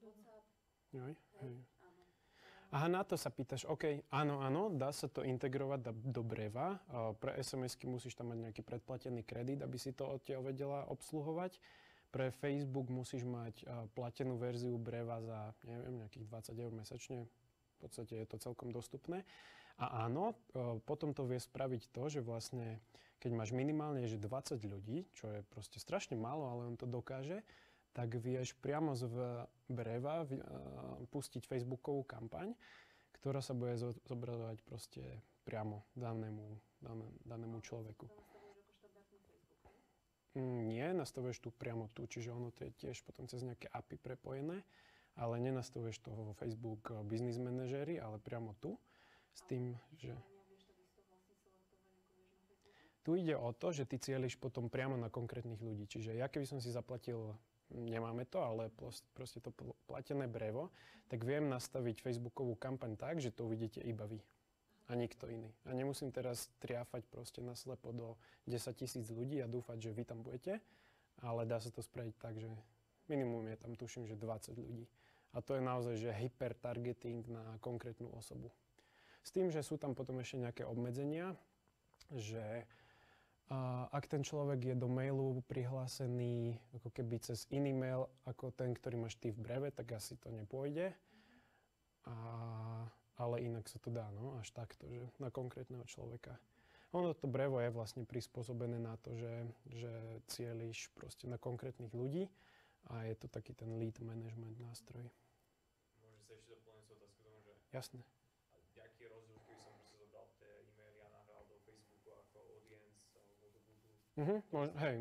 dobre. WhatsApp, Joj, hej. áno. Aha, na to sa pýtaš, OK, áno, dá sa to integrovať do breva. Pre SMS-ky musíš tam mať nejaký predplatený kredit, aby si to odtiaľ vedela obsluhovať. Pre Facebook musíš mať platenú verziu breva za, neviem, nejakých 20 eur mesačne. V podstate je to celkom dostupné. A áno, potom to vie spraviť to, že vlastne, keď máš minimálne že 20 ľudí, čo je proste strašne málo, ale on to dokáže, tak vieš priamo z breva pustiť Facebookovú kampaň, ktorá sa bude zobrazovať proste priamo danému človeku. To nastavuješ ako štandardný Facebook, hej? Nie, nastavuješ tu priamo tu, čiže ono to je tiež potom cez nejaké API prepojené, ale nenastavuješ to vo Facebook Business Manažeri, ale priamo tu, s tým, že... Vieš takisto vlastne selektovať, ako vieš na Facebooku? Tu ide o to, že ty cieliš potom priamo na konkrétnych ľudí. Čiže ja keby som si zaplatil, nemáme to, ale proste to platené brevo, tak viem nastaviť Facebookovú kampaň tak, že to uvidíte iba vy a nikto iný. A nemusím teraz triafať proste naslepo do 10 000 ľudí a dúfať, že vy tam budete, ale dá sa to spraviť tak, že minimum je tam, tuším, že 20 ľudí. A to je naozaj, že hypertargeting na konkrétnu osobu. S tým, že sú tam potom ešte nejaké obmedzenia, že ak ten človek je do mailu prihlásený ako keby cez iný mail ako ten, ktorý máš ty v breve, tak asi to nepôjde. Ale inak sa to dá, no, až takto, že na konkrétneho človeka. Ono to brevo je vlastne prispôsobené na to, že cieliš proste na konkrétnych ľudí a je to taký ten lead management nástroj. Môžem sa ešte doplniť s otázku tomu, že Jasné. aký je rozdiel, keby som proste zobral tie e-maily a nahral do Facebooku ako audience alebo do Google.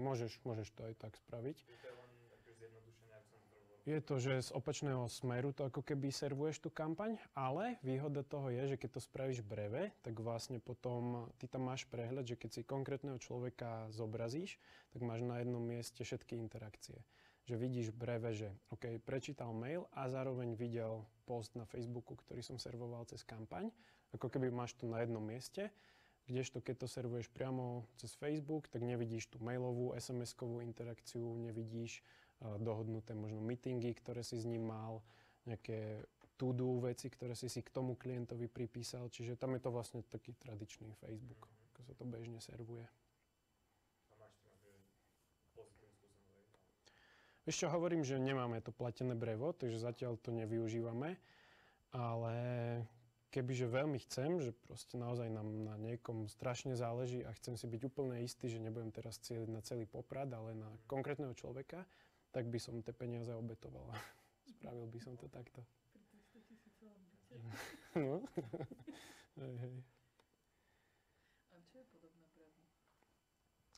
Môžeš to aj tak spraviť. Je to len akože zjednodušené, ak som to robil. Je to, že z opačného smeru to ako keby servuješ tú kampaň, ale výhoda toho je, že keď to spravíš v breve, tak vlastne potom ty tam máš prehľad, že keď si konkrétneho človeka zobrazíš, tak máš na jednom mieste všetky interakcie. Že vidíš v breve, že OK, prečítal mail a zároveň videl post na Facebooku, ktorý som servoval cez kampaň. Ako keby máš to na jednom mieste, kdežto keď to servuješ priamo cez Facebook, tak nevidíš tú mailovú, SMS-kovú interakciu, nevidíš dohodnuté možno meetingy, ktoré si s ním mal, nejaké to-do veci, ktoré si k tomu klientovi pripísal. Čiže tam je to vlastne taký tradičný Facebook, ako sa to bežne servuje. A máš tým akože pozitívnu skúsenosť. Vieš čo, hovorím, že nemáme to platené brevo, takže zatiaľ to nevyužívame, ale kebyže veľmi chcem, že proste naozaj nám na niekom strašne záleží a chcem si byť úplne istý, že nebudem teraz cieliť na celý Poprad, ale na konkrétneho človeka, tak by som tie peniaze obetoval. Spravil by som to takto. Pri 300 000 ambície. No. Hej. A čo je podobné brevu?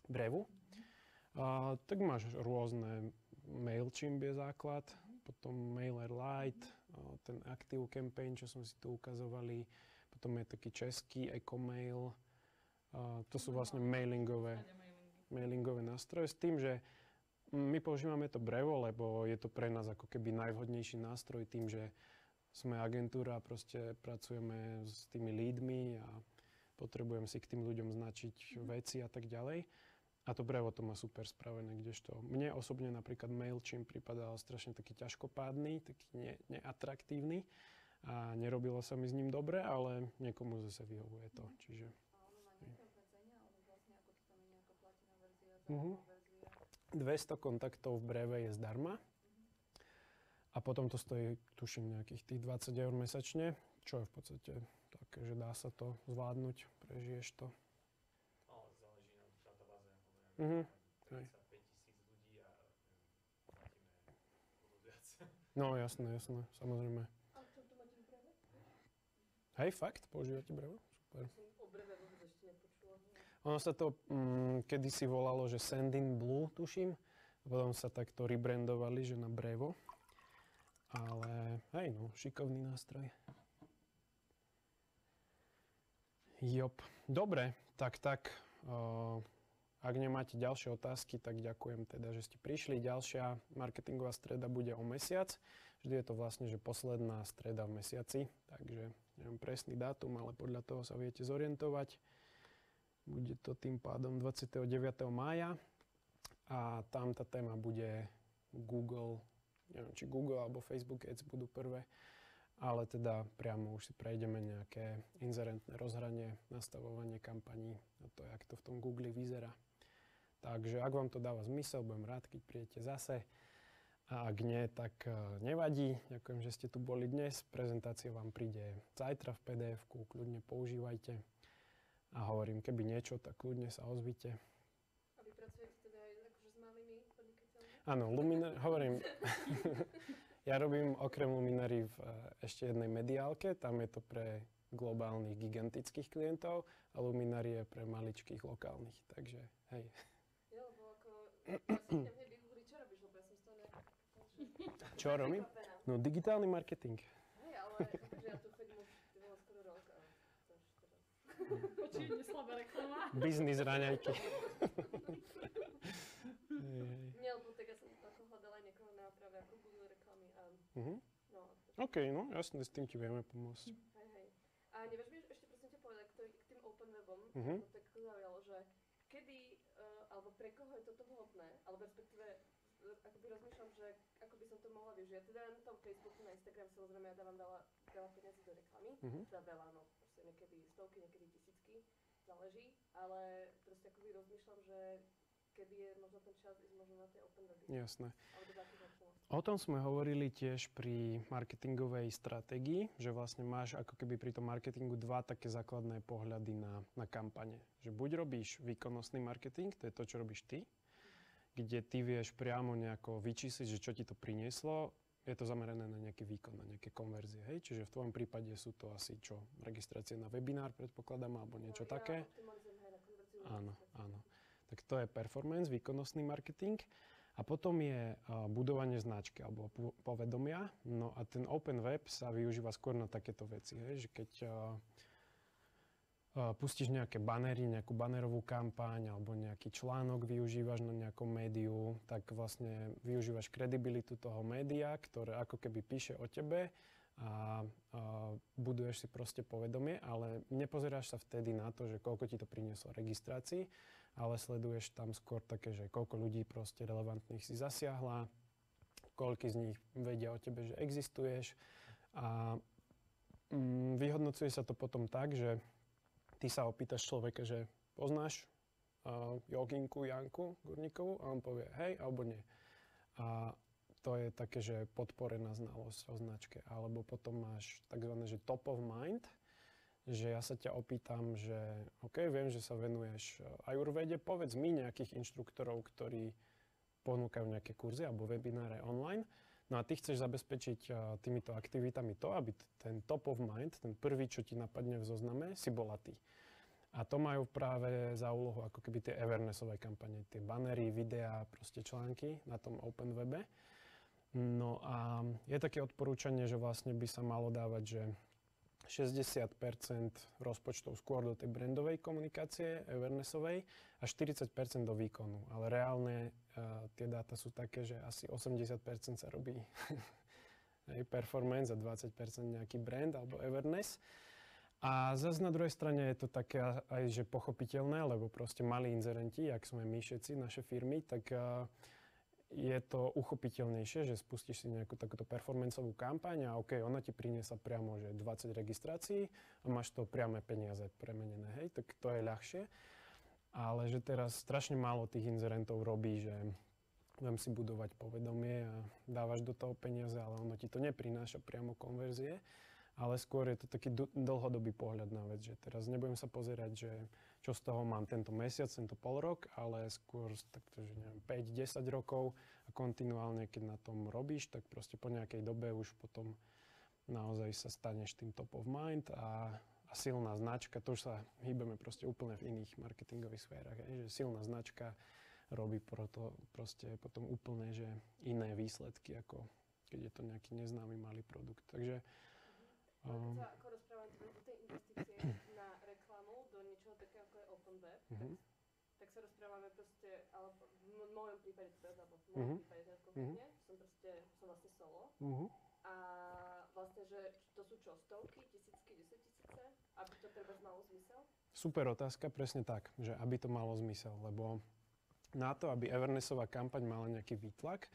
Brevu? Tak máš rôzne, Mailchimp je základ, potom MailerLite, ten Active Campaign, čo sme si tu ukazovali, potom je taký český EcoMail, to sú vlastne mailingové nástroje s tým, že my používame to brevo, lebo je to pre nás ako keby najvhodnejší nástroj tým, že sme agentúra, proste pracujeme s tými leadmi a potrebujem si k tým ľuďom značiť veci a tak ďalej. A to brevo to má super spravené, kdežto mne osobne napríklad Mailchimp pripadal strašne taký ťažkopádny, taký neatraktívny a nerobilo sa mi s ním dobre, ale niekomu zase vyhovuje to, čiže... A ono má nejaké obmedzenia, alebo vlastne ako to tam je nejaká platená verzia, Mhm. zadarmo verzia? 200 kontaktov v breve je zdarma a potom to stojí, tuším, nejakých tých 20 eur mesačne, čo je v podstate také, že dá sa to zvládnuť, prežiješ to. Ale záleží na databáze, Mhm. poviem, 35 000 ľudí a No jasné, samozrejme. A čo tu máte breve? Hej, fakt? Používate Brevo? Super. Som o breve vôbec ešte nepočula. Ono sa to kedysi volalo, že Sendinblue, tuším. A potom sa takto rebrandovali, že na Brevo. Ale hej, no, šikovný nástroj. Jop. Dobre, tak. Ak nemáte ďalšie otázky, tak ďakujem teda, že ste prišli. Ďalšia marketingová streda bude o mesiac. Vždy je to vlastne, že posledná streda v mesiaci. Takže neviem presný dátum, ale podľa toho sa viete zorientovať. Bude to tým pádom 29. mája. A tam tá téma bude Google, neviem, či Google alebo Facebook Ads budú prvé. Ale teda priamo už si prejdeme nejaké inzerentné rozhranie, nastavovanie kampaní a to, jak to v tom Google vyzerá. Takže ak vám to dáva zmysel, budem rád, keď prídete zase. A ak nie, tak nevadí. Ďakujem, že ste tu boli dnes. Prezentácia vám príde zajtra v PDF-ku, kľudne používajte. A hovorím, keby niečo, tak kľudne sa ozvite. A vy pracujete teda aj akože s malými podnikateľmi? Áno, hovorím, ja robím okrem Luminary v ešte jednej mediálke, tam je to pre globálnych gigantických klientov a Luminary je pre maličkých lokálnych, takže hej. Jo, lebo ako, ja si idem hneď vygoogliť, čo robíš, lebo ja som z toho nejaká Čo robím? No digitálny marketing. Hej, ale akože ja tu chodím už skoro rok a to už teraz. Očividne slabá reklama. Biznis raňajky. Nie, lebo tak ja som ako hľadala aj niekoho na práve ako Google reklamy a no. OK, no jasne, s tým ti vieme pomôcť. Hej. A nevieš mi ešte prosím ťa povedať k tým open webom, to tak zaujalo, že kedy, alebo pre koho je toto vhodné, alebo respektíve akoby rozmýšľam, že ako by som to mohla využiť. Teda na tom Facebooku, na Instagram samozrejme ja dávam veľa peniazy do reklamy, teda veľa, no proste niekedy stovky, niekedy tisícky, záleží, ale proste akoby rozmýšľam, že kedy je možno ten čas ísť možno na tie open weby. Jasné. Alebo do akých okolností. O tom sme hovorili tiež pri marketingovej stratégii, že vlastne máš ako keby pri tom marketingu dva také základné pohľady na kampane. Že buď robíš výkonnostný marketing, to je to, čo robíš ty, kde ty vieš priamo nejako vyčísliť, že čo ti to prinieslo, je to zamerané na nejaký výkon, na nejaké konverzie, hej? Čiže v tvojom prípade sú to asi čo, registrácie na webinár predpokladám, alebo niečo také. Áno. Tak to je performance, výkonnostný marketing. A potom je budovanie značky alebo povedomia. No a ten open web sa využíva skôr na takéto veci, hej? Že keď pustíš nejaké banery, nejakú banerovú kampaň alebo nejaký článok využívaš na nejakom médiu, tak vlastne využívaš kredibilitu toho média, ktoré ako keby píše o tebe a buduješ si proste povedomie, ale nepozeráš sa vtedy na to, že koľko ti to prinieslo registrácií, ale sleduješ tam skôr také, že koľko ľudí proste relevantných si zasiahla, koľko z nich vedia o tebe, že existuješ a vyhodnocuje sa to potom tak, že ty sa opýtaš človeka, že poznáš joginku Janku Gurníkovú a on povie hej alebo nie. A to je také, že podporená znalosť o značke. Alebo potom máš takzvané, že top of mind, že ja sa ťa opýtam, že OK, viem, že sa venuješ ajurvede, povedz mi nejakých inštruktorov, ktorí ponúkajú nejaké kurzy alebo webináre online. No a ty chceš zabezpečiť týmito aktivitami to, aby ten top of mind, ten prvý, čo ti napadne v zozname, si bola ty. A to majú práve za úlohu ako keby tie awarenessové kampane, tie banery, videá, proste články na tom open webe. No a je také odporúčanie, že vlastne by sa malo dávať, že 60% rozpočtov skôr do tej brandovej komunikácie, awarenessovej a 40% do výkonu. Ale reálne tie dáta sú také, že asi 80% sa robí performance a 20% nejaký brand alebo awareness. A zase na druhej strane je to také aj že pochopiteľné, lebo proste malí inzerenti, jak sme my všetci, naše firmy, tak je to uchopiteľnejšie, že spustíš si nejakú takúto performanceovú kampaň a OK, ona ti priniesla priamo že 20 registrácií a máš to priame peniaze premenené, hej, tak to je ľahšie. Ale že teraz strašne málo tých inzerentov robí, že viem si budovať povedomie a dávaš do toho peniaze, ale ono ti to neprináša priamo konverzie. ale skôr je to taký dlhodobý pohľad na vec, že teraz nebudem sa pozerať, že čo z toho mám tento mesiac, tento pol rok, ale skôr takto, že neviem, 5-10 rokov a kontinuálne, keď na tom robíš, tak proste po nejakej dobe už potom naozaj sa staneš tým top of mind a silná značka, to už sa hýbeme proste úplne v iných marketingových sférach, že silná značka robí proste potom úplne že iné výsledky, ako keď je to nejaký neznámy malý produkt. Takže Keď sa ako rozprávame do tej investície na reklamu, do niečoho takého ako je open web, tak sa rozprávame proste, alebo v mojom prípade teraz, alebo v mojom prípade teraz konkrétne, som vlastne solo. A vlastne, že to sú čo, stovky, tisícky, 10 000, aby to treba malo zmysel? Super otázka, presne tak, že aby to malo zmysel, lebo na to, aby Evernessová kampaň mala nejaký výtlak,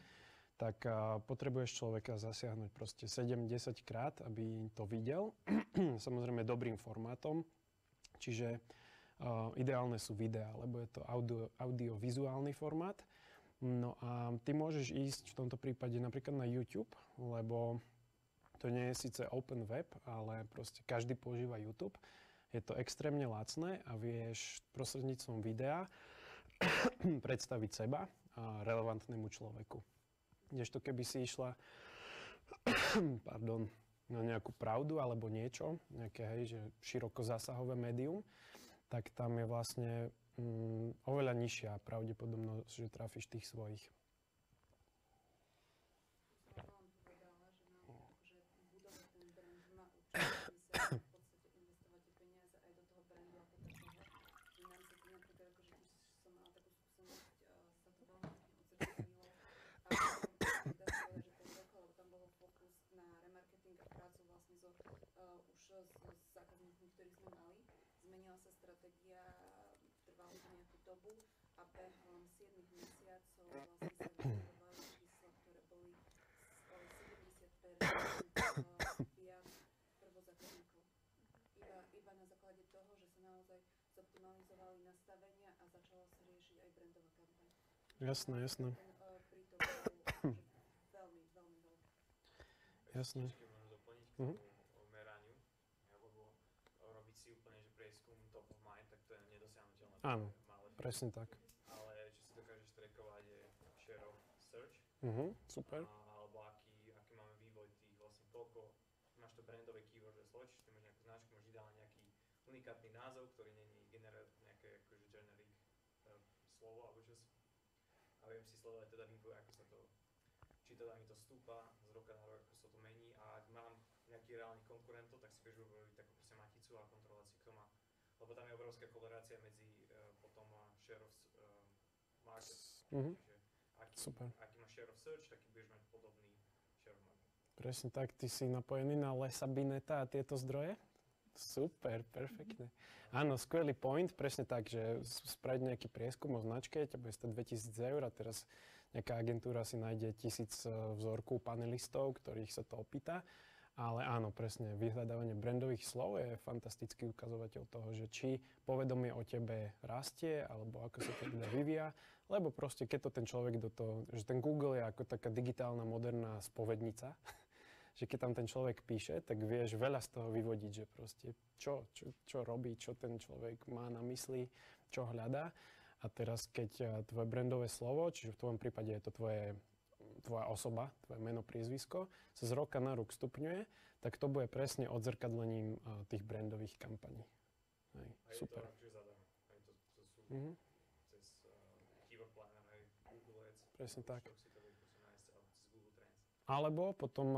tak potrebuješ človeka zasiahnuť proste 7-10 krát, aby to videl. Samozrejme dobrým formátom, čiže ideálne sú videá, lebo je to audiovizuálny formát. No a ty môžeš ísť v tomto prípade napríklad na YouTube, lebo to nie je síce open web, ale proste každý používa YouTube. Je to extrémne lacné a vieš prostredníctvom videa predstaviť seba relevantnému človeku. Kdežto keby si išla na nejakú pravdu alebo niečo, nejaké že široko zásahové médium, tak tam je vlastne oveľa nižšia pravdepodobnosť, že trafíš tých svojich. S zákazníkmi, ktorí sme mali. Zmenila sa stratégia, trvalo to nejakú dobu a behom 7 mesiacov vlastne sa vygenerovali čísla, ktoré boli 70% viac prvozákazníkov. Iba na základe toho, že sa naozaj zoptimalizovali nastavenia a začala sa riešiť aj brandová kampaň. Jasné. Pri tom bol veľmi, veľmi veľký. Jasné. Ešte môžem doplniť k tomu meraniu, lebo robiť si úplne, že prieskum top of mind, tak to je nedosiahnuteľné. Áno, presne tak. Ale čo si dokážeš trackovať je share of search. Super. Alebo aký máme vývoj tých vlastne toľko, máš to brandové keywordové slovičky, máš nejakú značku, máš ideálne nejaký unikátny názov, ktorý není nejaké akože generic slovo alebo čosi. A viem si sledovať teda vývoj, ako sa to, či teda mi to stúpa z roka na rok, ako sa to mení a ak mám nejakých reálnych konkurentov, tak si vieš urobiť takú proste maticu a kontrolovať si, kto má. Lebo tam je obrovská korelácia medzi potom share of market. Čiže aký má share of search, taký budeš mať podobný share of market. Presne tak, ty si napojený na Lesa Bineta a tieto zdroje? Super, perfektne. Áno, skvelý point, presne tak, že spraviť nejaký prieskum o značke, ťa bude stať 2000 eur a teraz nejaká agentúra si nájde 1000 vzorkov panelistov, ktorých sa to opýta. Ale áno, presne, vyhľadávanie brandových slov je fantastický ukazovateľ toho, že či povedomie o tebe rastie, alebo ako sa to teda vyvíja, lebo proste keď to ten človek že ten Google je ako taká digitálna moderná spovednica, že keď tam ten človek píše, tak vieš veľa z toho vyvodiť, že proste čo robí, čo ten človek má na mysli, čo hľadá. A teraz keď tvoje brandové slovo, čiže v tvojom prípade je to tvoja osoba, tvoje meno, priezvisko, sa z roka na rok stupňuje, tak to bude presne odzrkadlením tých brandových kampaní. Hej, a super. Je to akože zadarmo. To sú cez Keyword Planner, aj Google Ads. Presne tak. Si to vie nájsť cez Google Trends. Alebo potom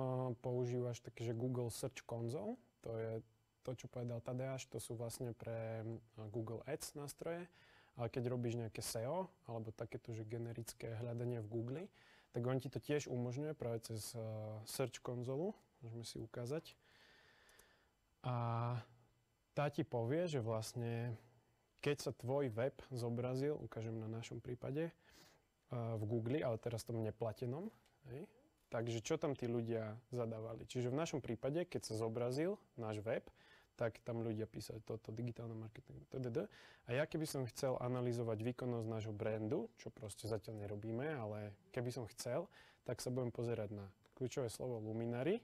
používaš také, že Google Search Console, to je to, čo povedal Tadeáš, to sú vlastne pre Google Ads nástroje, ale keď robíš nejaké SEO, alebo takéto, že generické hľadanie v Google, tak on ti to tiež umožňuje práve cez Search konzolu, môžeme si ukázať. A tá ti povie, že vlastne, keď sa tvoj web zobrazil, ukážem na našom prípade, v Google, ale teraz tom neplatenom, hej, takže čo tam tí ľudia zadávali. Čiže v našom prípade, keď sa zobrazil náš web, tak tam ľudia písali toto, digitálne marketing, tdd. A ja keby som chcel analyzovať výkonnosť nášho brandu, čo proste zatiaľ nerobíme, ale keby som chcel, tak sa budem pozerať na kľúčové slovo Luminary,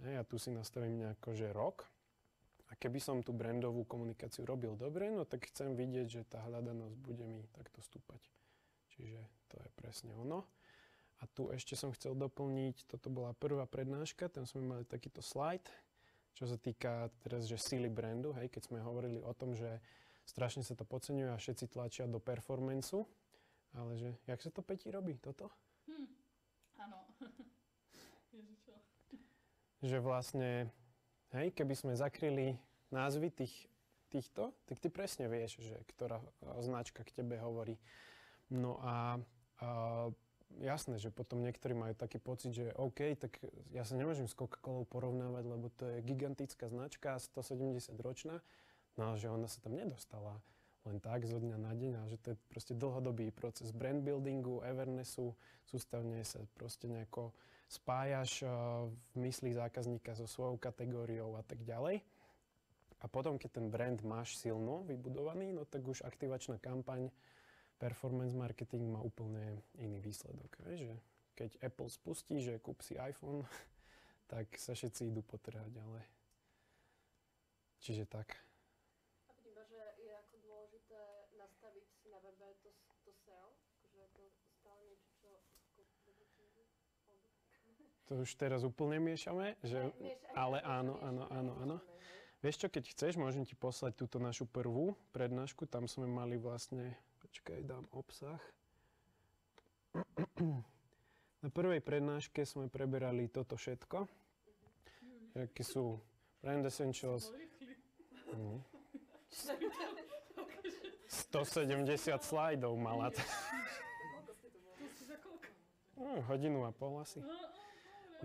Ja tu si nastavím nejako, že rok. A keby som tú brandovú komunikáciu robil dobre, no tak chcem vidieť, že tá hľadanosť bude mi takto stúpať. Čiže to je presne ono. A tu ešte som chcel doplniť, toto bola prvá prednáška, tam sme mali takýto slide, čo sa týka teraz, že síly brandu, hej, keď sme hovorili o tom, že strašne sa to podceňuje a všetci tlačia do performanceu, ale že, jak sa to, Peti, robí, toto? Áno. Ježičo. Že vlastne, hej, keby sme zakryli názvy týchto, tak ty presne vieš, že ktorá značka k tebe hovorí. No a jasné, že potom niektorí majú taký pocit, že OK, tak ja sa nemôžem s Coca-Colou porovnávať, lebo to je gigantická značka, 170 ročná, no že ona sa tam nedostala len tak zo dňa na deň, ale že to je proste dlhodobý proces brand buildingu, awarenessu, sústavne sa proste nejako spájaš v mysli zákazníka so svojou kategóriou a tak ďalej. A potom, keď ten brand máš silno vybudovaný, no tak už aktivačná kampaň, performance marketing má úplne iný výsledok. Vieš, že keď Apple spustí, že kúp si iPhone, tak sa všetci idú potrhať, ale... Čiže tak. A vidím, že je ako dôležité nastaviť si na webe to SEO, akože je to stále niečo, čo To už teraz úplne miešame, že... Ale áno. Vieš čo, keď chceš, môžem ti poslať túto našu prvú prednášku, tam sme mali vlastne... Počkaj, dám obsah. Na prvej prednáške sme preberali toto všetko. Aké sú Brand Essentials. 170 slajdov mala. Hodinu a pol asi.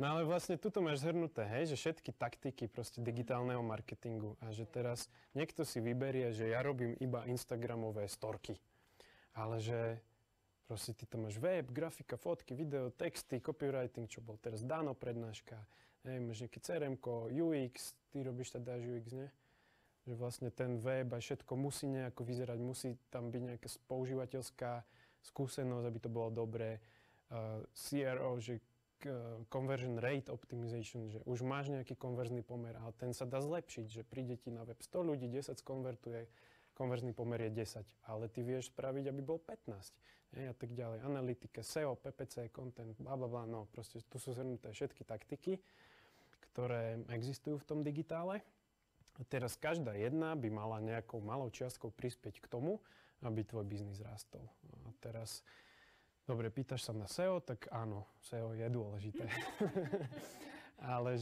No ale vlastne tuto máš zhrnuté, hej, že všetky taktiky proste digitálneho marketingu a že teraz niekto si vyberie, že ja robím iba Instagramové storky. Ale že proste ty tam máš web, grafika, fotky, video, texty, copywriting, čo bol teraz Dano prednáška, máš nejaké CRM-ko, UX, ty robíš teda UX, ne? Že vlastne ten web a všetko musí nejako vyzerať, musí tam byť nejaká používateľská skúsenosť, aby to bolo dobré. CRO, že conversion rate optimization, že už máš nejaký konverzný pomer, ale ten sa dá zlepšiť, že príde ti na web 100 ľudí, 10 skonvertuje, konverzný pomer je 10, ale ty vieš spraviť, aby bol 15, a tak ďalej. Analytika, SEO, PPC, content, blablabla, no proste tu sú zhrnuté všetky taktiky, ktoré existujú v tom digitále. A teraz každá jedna by mala nejakou malou čiastkou prispieť k tomu, aby tvoj biznis rástol. A teraz, dobre, pýtaš sa na SEO, tak áno, SEO je dôležité. Ale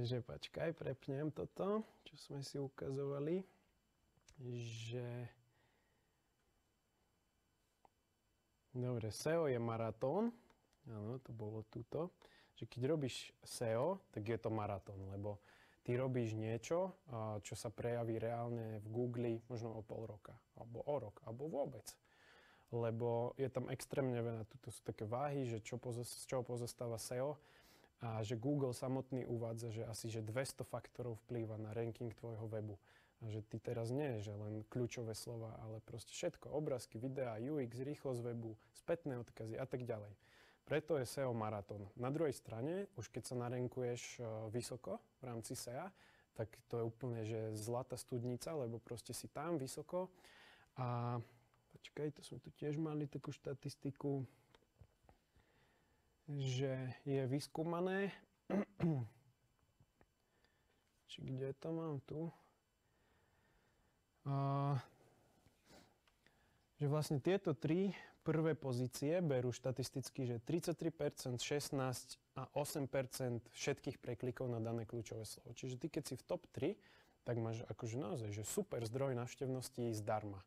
že počkaj, prepnem toto, čo sme si ukazovali, že... Dobre, SEO je maratón, áno, to bolo tuto, že keď robíš SEO, tak je to maratón, lebo ty robíš niečo, čo sa prejaví reálne v Google možno o pol roka, alebo o rok, alebo vôbec. Lebo je tam extrémne veľa, tuto sú také váhy, že z čoho pozostáva SEO, a že Google samotný uvádza, že asi že 200 faktorov vplýva na ranking tvojho webu. A že ty teraz nie je, že len kľúčové slova, ale proste všetko, obrázky, videá, UX, rýchlosť webu, spätné odkazy a tak ďalej. Preto je SEO maratón. Na druhej strane, už keď sa narankuješ vysoko v rámci SEA, tak to je úplne, že zlatá studnica, lebo proste si tam vysoko. A počkaj, to sme tu tiež mali takú štatistiku, že je vyskúmané, či kde to mám tu, že vlastne tieto tri prvé pozície berú štatisticky, že 33%, 16% a 8% všetkých preklikov na dané kľúčové slovo. Čiže ty, keď si v top 3, tak máš akože naozaj, že super zdroj návštevnosti zdarma.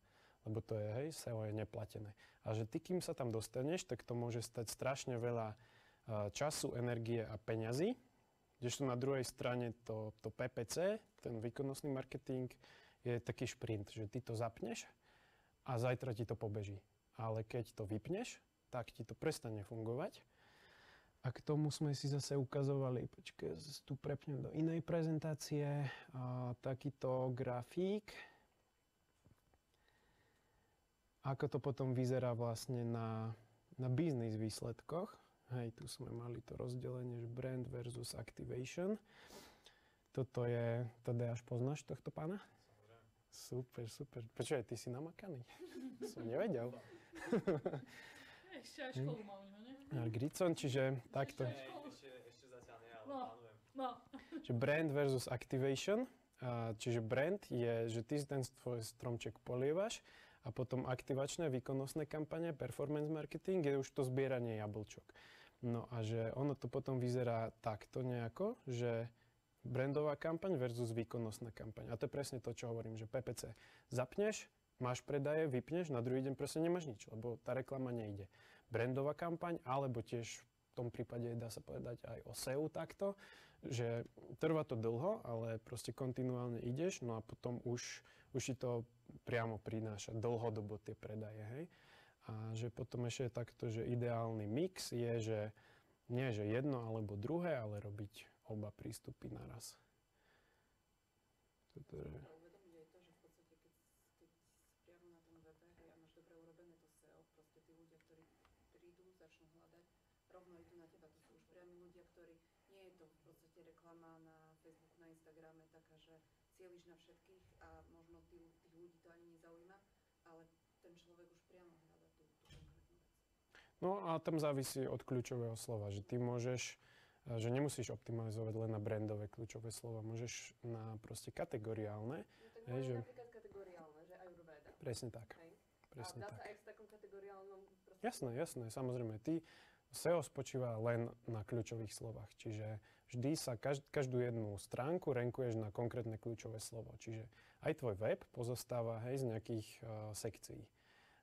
Lebo to je, hej, SEO je neplatené. A že ty, kým sa tam dostaneš, tak to môže stať strašne veľa času, energie a peňazí. Kdežto na druhej strane to PPC, ten výkonnostný marketing, je taký šprint, že ty to zapneš a zajtra ti to pobeží. Ale keď to vypneš, tak ti to prestane fungovať. A k tomu sme si zase ukazovali, počkaj, tu prepnem do inej prezentácie, takýto grafík. Ako to potom vyzerá vlastne na biznis výsledkoch. Hej, tu sme mali to rozdelenie, že brand versus activation. Toto je, teda až poznáš tohto pána? Super, super. Počkaj, ty si namakaný. Som nevedel. Ešte aj školu má u neho, nie? Mark Ritson, čiže takto. Ešte zatiaľ nie, ale No. plánujem. No. Že brand versus activation. Čiže brand je, že ty ten svoj stromček polievaš a potom aktivačné výkonnostné kampane, performance marketing je už to zbieranie jablčok. No a že ono to potom vyzerá takto nejako, že brandová kampaň versus výkonnostná kampaň. A to je presne to, čo hovorím, že PPC zapneš, máš predaje, vypneš, na druhý deň presne nemáš nič, lebo tá reklama nejde. Brandová kampaň, alebo tiež v tom prípade dá sa povedať aj o SEO takto, že trvá to dlho, ale proste kontinuálne ideš, no a potom už ti to priamo prináša dlhodobo tie predaje, hej. A že potom ešte je takto, že ideálny mix je, že nie že jedno alebo druhé, ale robiť oba prístupy naraz. Toto je... A uvedomiť aj to, že v podstate, keď priamo na tom webe, hej, a máš dobre urobené to SEO, proste tí ľudia, ktorí prídu, začnú hľadať, rovno idú na teba. To sú už priami ľudia, ktorí, nie je to v podstate reklama na Facebooku, na Instagrame, taká, že cieliš na všetkých a možno tých ľudí to ani nezaujíma, ale ten človek už priamo hľadá tú konkrétnu vec. No a tam závisí od kľúčového slova, že ty môžeš, že nemusíš optimalizovať len na brandové kľúčové slova, môžeš na proste kategoriálne. No, tak Hej, máme že- napríklad kategoriálne, že Ayurveda. Presne tak. Hej. Presne A dá tak. sa aj v takom kategoriálnom proste... Jasné, samozrejme. Ty SEO spočíva len na kľúčových slovách, čiže vždy sa každú jednu stránku rankuješ na konkrétne kľúčové slovo. Čiže aj tvoj web pozostáva z nejakých sekcií.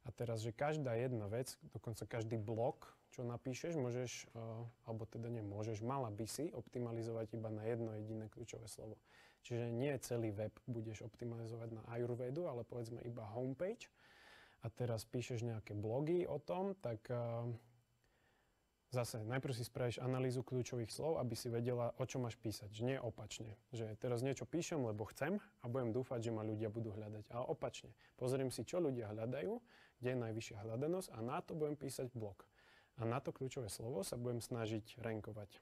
A teraz, že každá jedna vec, dokonca každý blog, čo napíšeš, môžeš, alebo teda nemôžeš, mala by si optimalizovať iba na jedno jediné kľúčové slovo. Čiže nie celý web budeš optimalizovať na Ayurvedu, ale povedzme iba homepage. A teraz píšeš nejaké blogy o tom, tak zase najprv si spravíš analýzu kľúčových slov, aby si vedela, o čo máš písať. Že nie opačne. Že teraz niečo píšem, lebo chcem a budem dúfať, že ma ľudia budú hľadať. Ale opačne. Pozriem si, čo ľudia hľadajú, kde je najvyššia hľadanosť a na to budem písať blog. A na to kľúčové slovo sa budem snažiť rankovať.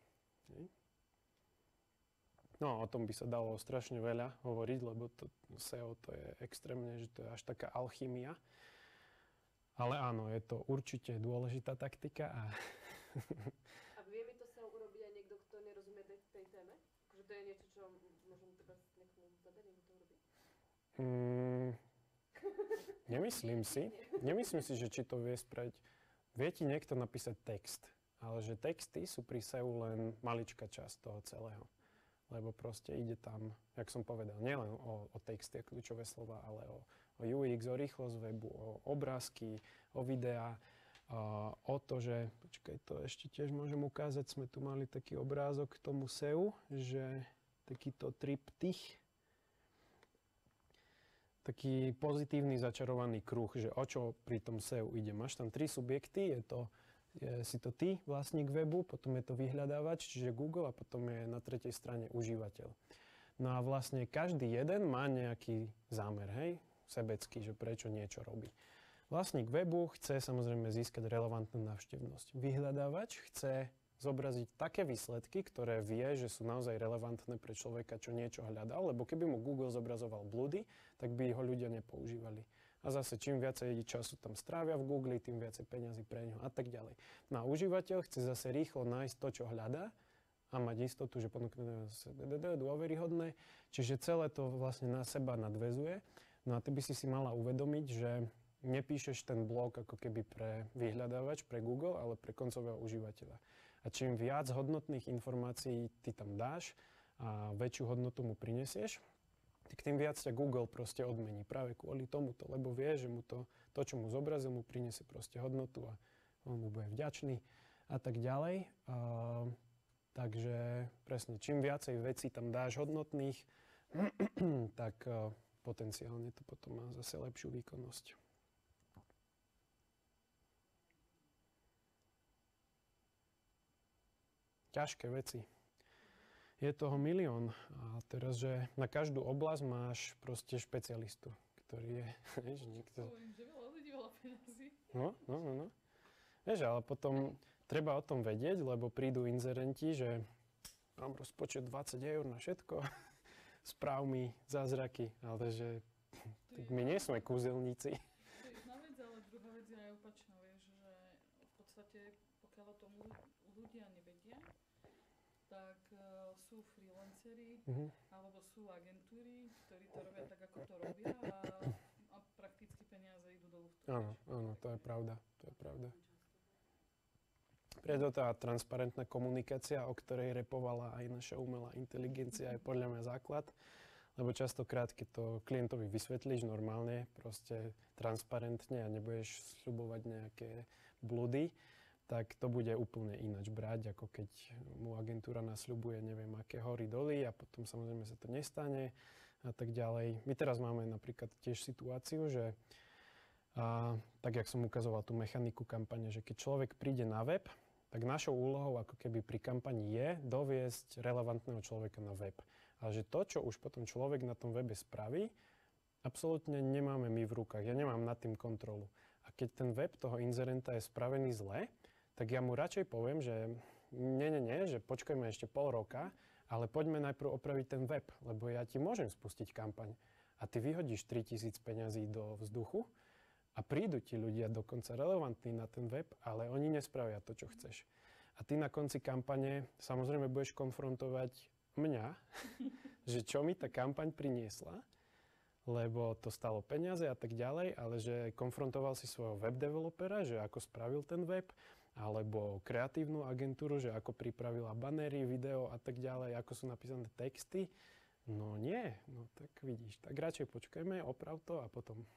No, o tom by sa dalo strašne veľa hovoriť, lebo to SEO to je extrémne, že to je až taká alchymia. Ale áno, je to určite dôležitá taktika a A vie mi to SEO urobiť aj niekto, kto nerozumie tej téme? Že to je niečo, čo môžem teraz niekomu zadať, nech to urobí? Nemyslím si, že či to vie spraviť. Vie ti niekto napísať text, ale že texty sú pri SEO len maličká časť toho celého. Lebo proste ide tam, jak som povedal, nielen o texty a kľúčové slova, ale o UX, o rýchlosť webu, o obrázky, o videá, o to, že, počkaj, to ešte tiež môžem ukázať, sme tu mali taký obrázok k tomu SEO, že takýto triptych, taký pozitívny začarovaný kruh, že o čo pri tom SEO ide. Máš tam 3 subjekty, si to ty, vlastník webu, potom je to vyhľadávač, čiže Google a potom je na tretej strane užívateľ. No a vlastne každý jeden má nejaký zámer, hej, sebecký, že prečo niečo robí. Vlastník webu chce samozrejme získať relevantnú návštevnosť. Vyhľadávač chce zobraziť také výsledky, ktoré vie, že sú naozaj relevantné pre človeka, čo niečo hľadal, lebo keby mu Google zobrazoval blúdy, tak by ho ľudia nepoužívali. A zase, čím viacej času tam strávia v Google, tým viacej peňazí pre ňo a tak ďalej. No a užívateľ chce zase rýchlo nájsť to, čo hľadá a mať istotu, že ponúkne dôveryhodné. Čiže celé to vlastne na seba nadväzuje. No a ty by si mala uvedomiť, že nepíšeš ten blog ako keby pre vyhľadávač, pre Google, ale pre koncového užívateľa. A čím viac hodnotných informácií ty tam dáš a väčšiu hodnotu mu prinesieš, tak tým viac ťa Google proste odmení práve kvôli tomuto, lebo vie, že mu to čo mu zobrazil, mu prinesie proste hodnotu a on mu bude vďačný a tak ďalej. Takže presne, čím viacej vecí tam dáš hodnotných, tak potenciálne to potom má zase lepšiu výkonnosť. Ťažké veci. Je toho milión a teraz, že na každú oblasť máš proste špecialistu, ktorý je, vieš, niekto... Hovorím, že veľa ľudí, veľa peniazí. No. Vieš, ale potom treba o tom vedieť, lebo prídu inzerenti, že mám rozpočet 20 eur na všetko, správ mi zázraky, ale že tak my nie sme kúzelníci. To je jedna vec, ale druhá vec je aj opačná, vieš, že v podstate, pokiaľ o tom ľudia nevedia, tak sú freelanceri, alebo sú agentúry, ktorí to robia tak, ako to robia a prakticky peniaze idú dolu v tom. Áno, to je pravda, Preto tá transparentná komunikácia, o ktorej repovala aj naša umelá inteligencia, je podľa mňa základ. Lebo častokrát, keď to klientovi vysvetlíš normálne, proste transparentne a nebudeš sľubovať nejaké bludy, tak to bude úplne ináč brať, ako keď mu agentúra nasľubuje neviem aké hory doly a potom samozrejme sa to nestane a tak ďalej. My teraz máme napríklad tiež situáciu, že tak, jak som ukazoval tú mechaniku kampane, že keď človek príde na web, tak našou úlohou ako keby pri kampani je doviesť relevantného človeka na web. Ale že to, čo už potom človek na tom webe spraví, absolútne nemáme my v rukách. Ja nemám nad tým kontrolu. A keď ten web toho inzerenta je spravený zle, tak ja mu radšej poviem, že nie, že počkajme ešte pol roka, ale poďme najprv opraviť ten web, lebo ja ti môžem spustiť kampaň. A ty vyhodíš 3000 peňazí do vzduchu a prídu ti ľudia dokonca relevantní na ten web, ale oni nespravia to, čo chceš. A ty na konci kampane samozrejme budeš konfrontovať mňa, že čo mi tá kampaň priniesla, lebo to stalo peniaze a tak ďalej, ale že konfrontoval si svojho web developera, že ako spravil ten web, alebo kreatívnu agentúru, že ako pripravila banéry, video a tak ďalej, ako sú napísané texty. No nie, no tak vidíš, tak radšej počkajme, oprav to a potom.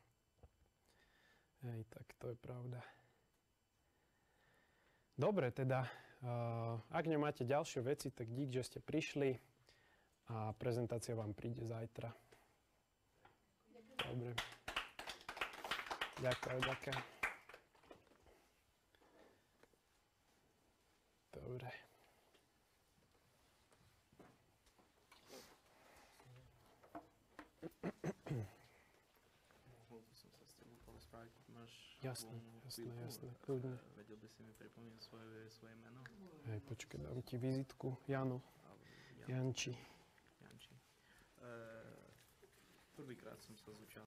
Hej, tak to je pravda. Dobre, teda, ak nemáte ďalšie veci, tak dík, že ste prišli a prezentácia vám príde zajtra. Dobre. Ďakujem. Dobre. Mohol by som sa s tebou porozprávať, keď máš Jasné, chvíľku. kľudne. Vedel by si mi pripomínať svoje meno? Hej, počkaj, dám ti vizitku. Jano. Janči. Prvýkrát som sa zúčastnil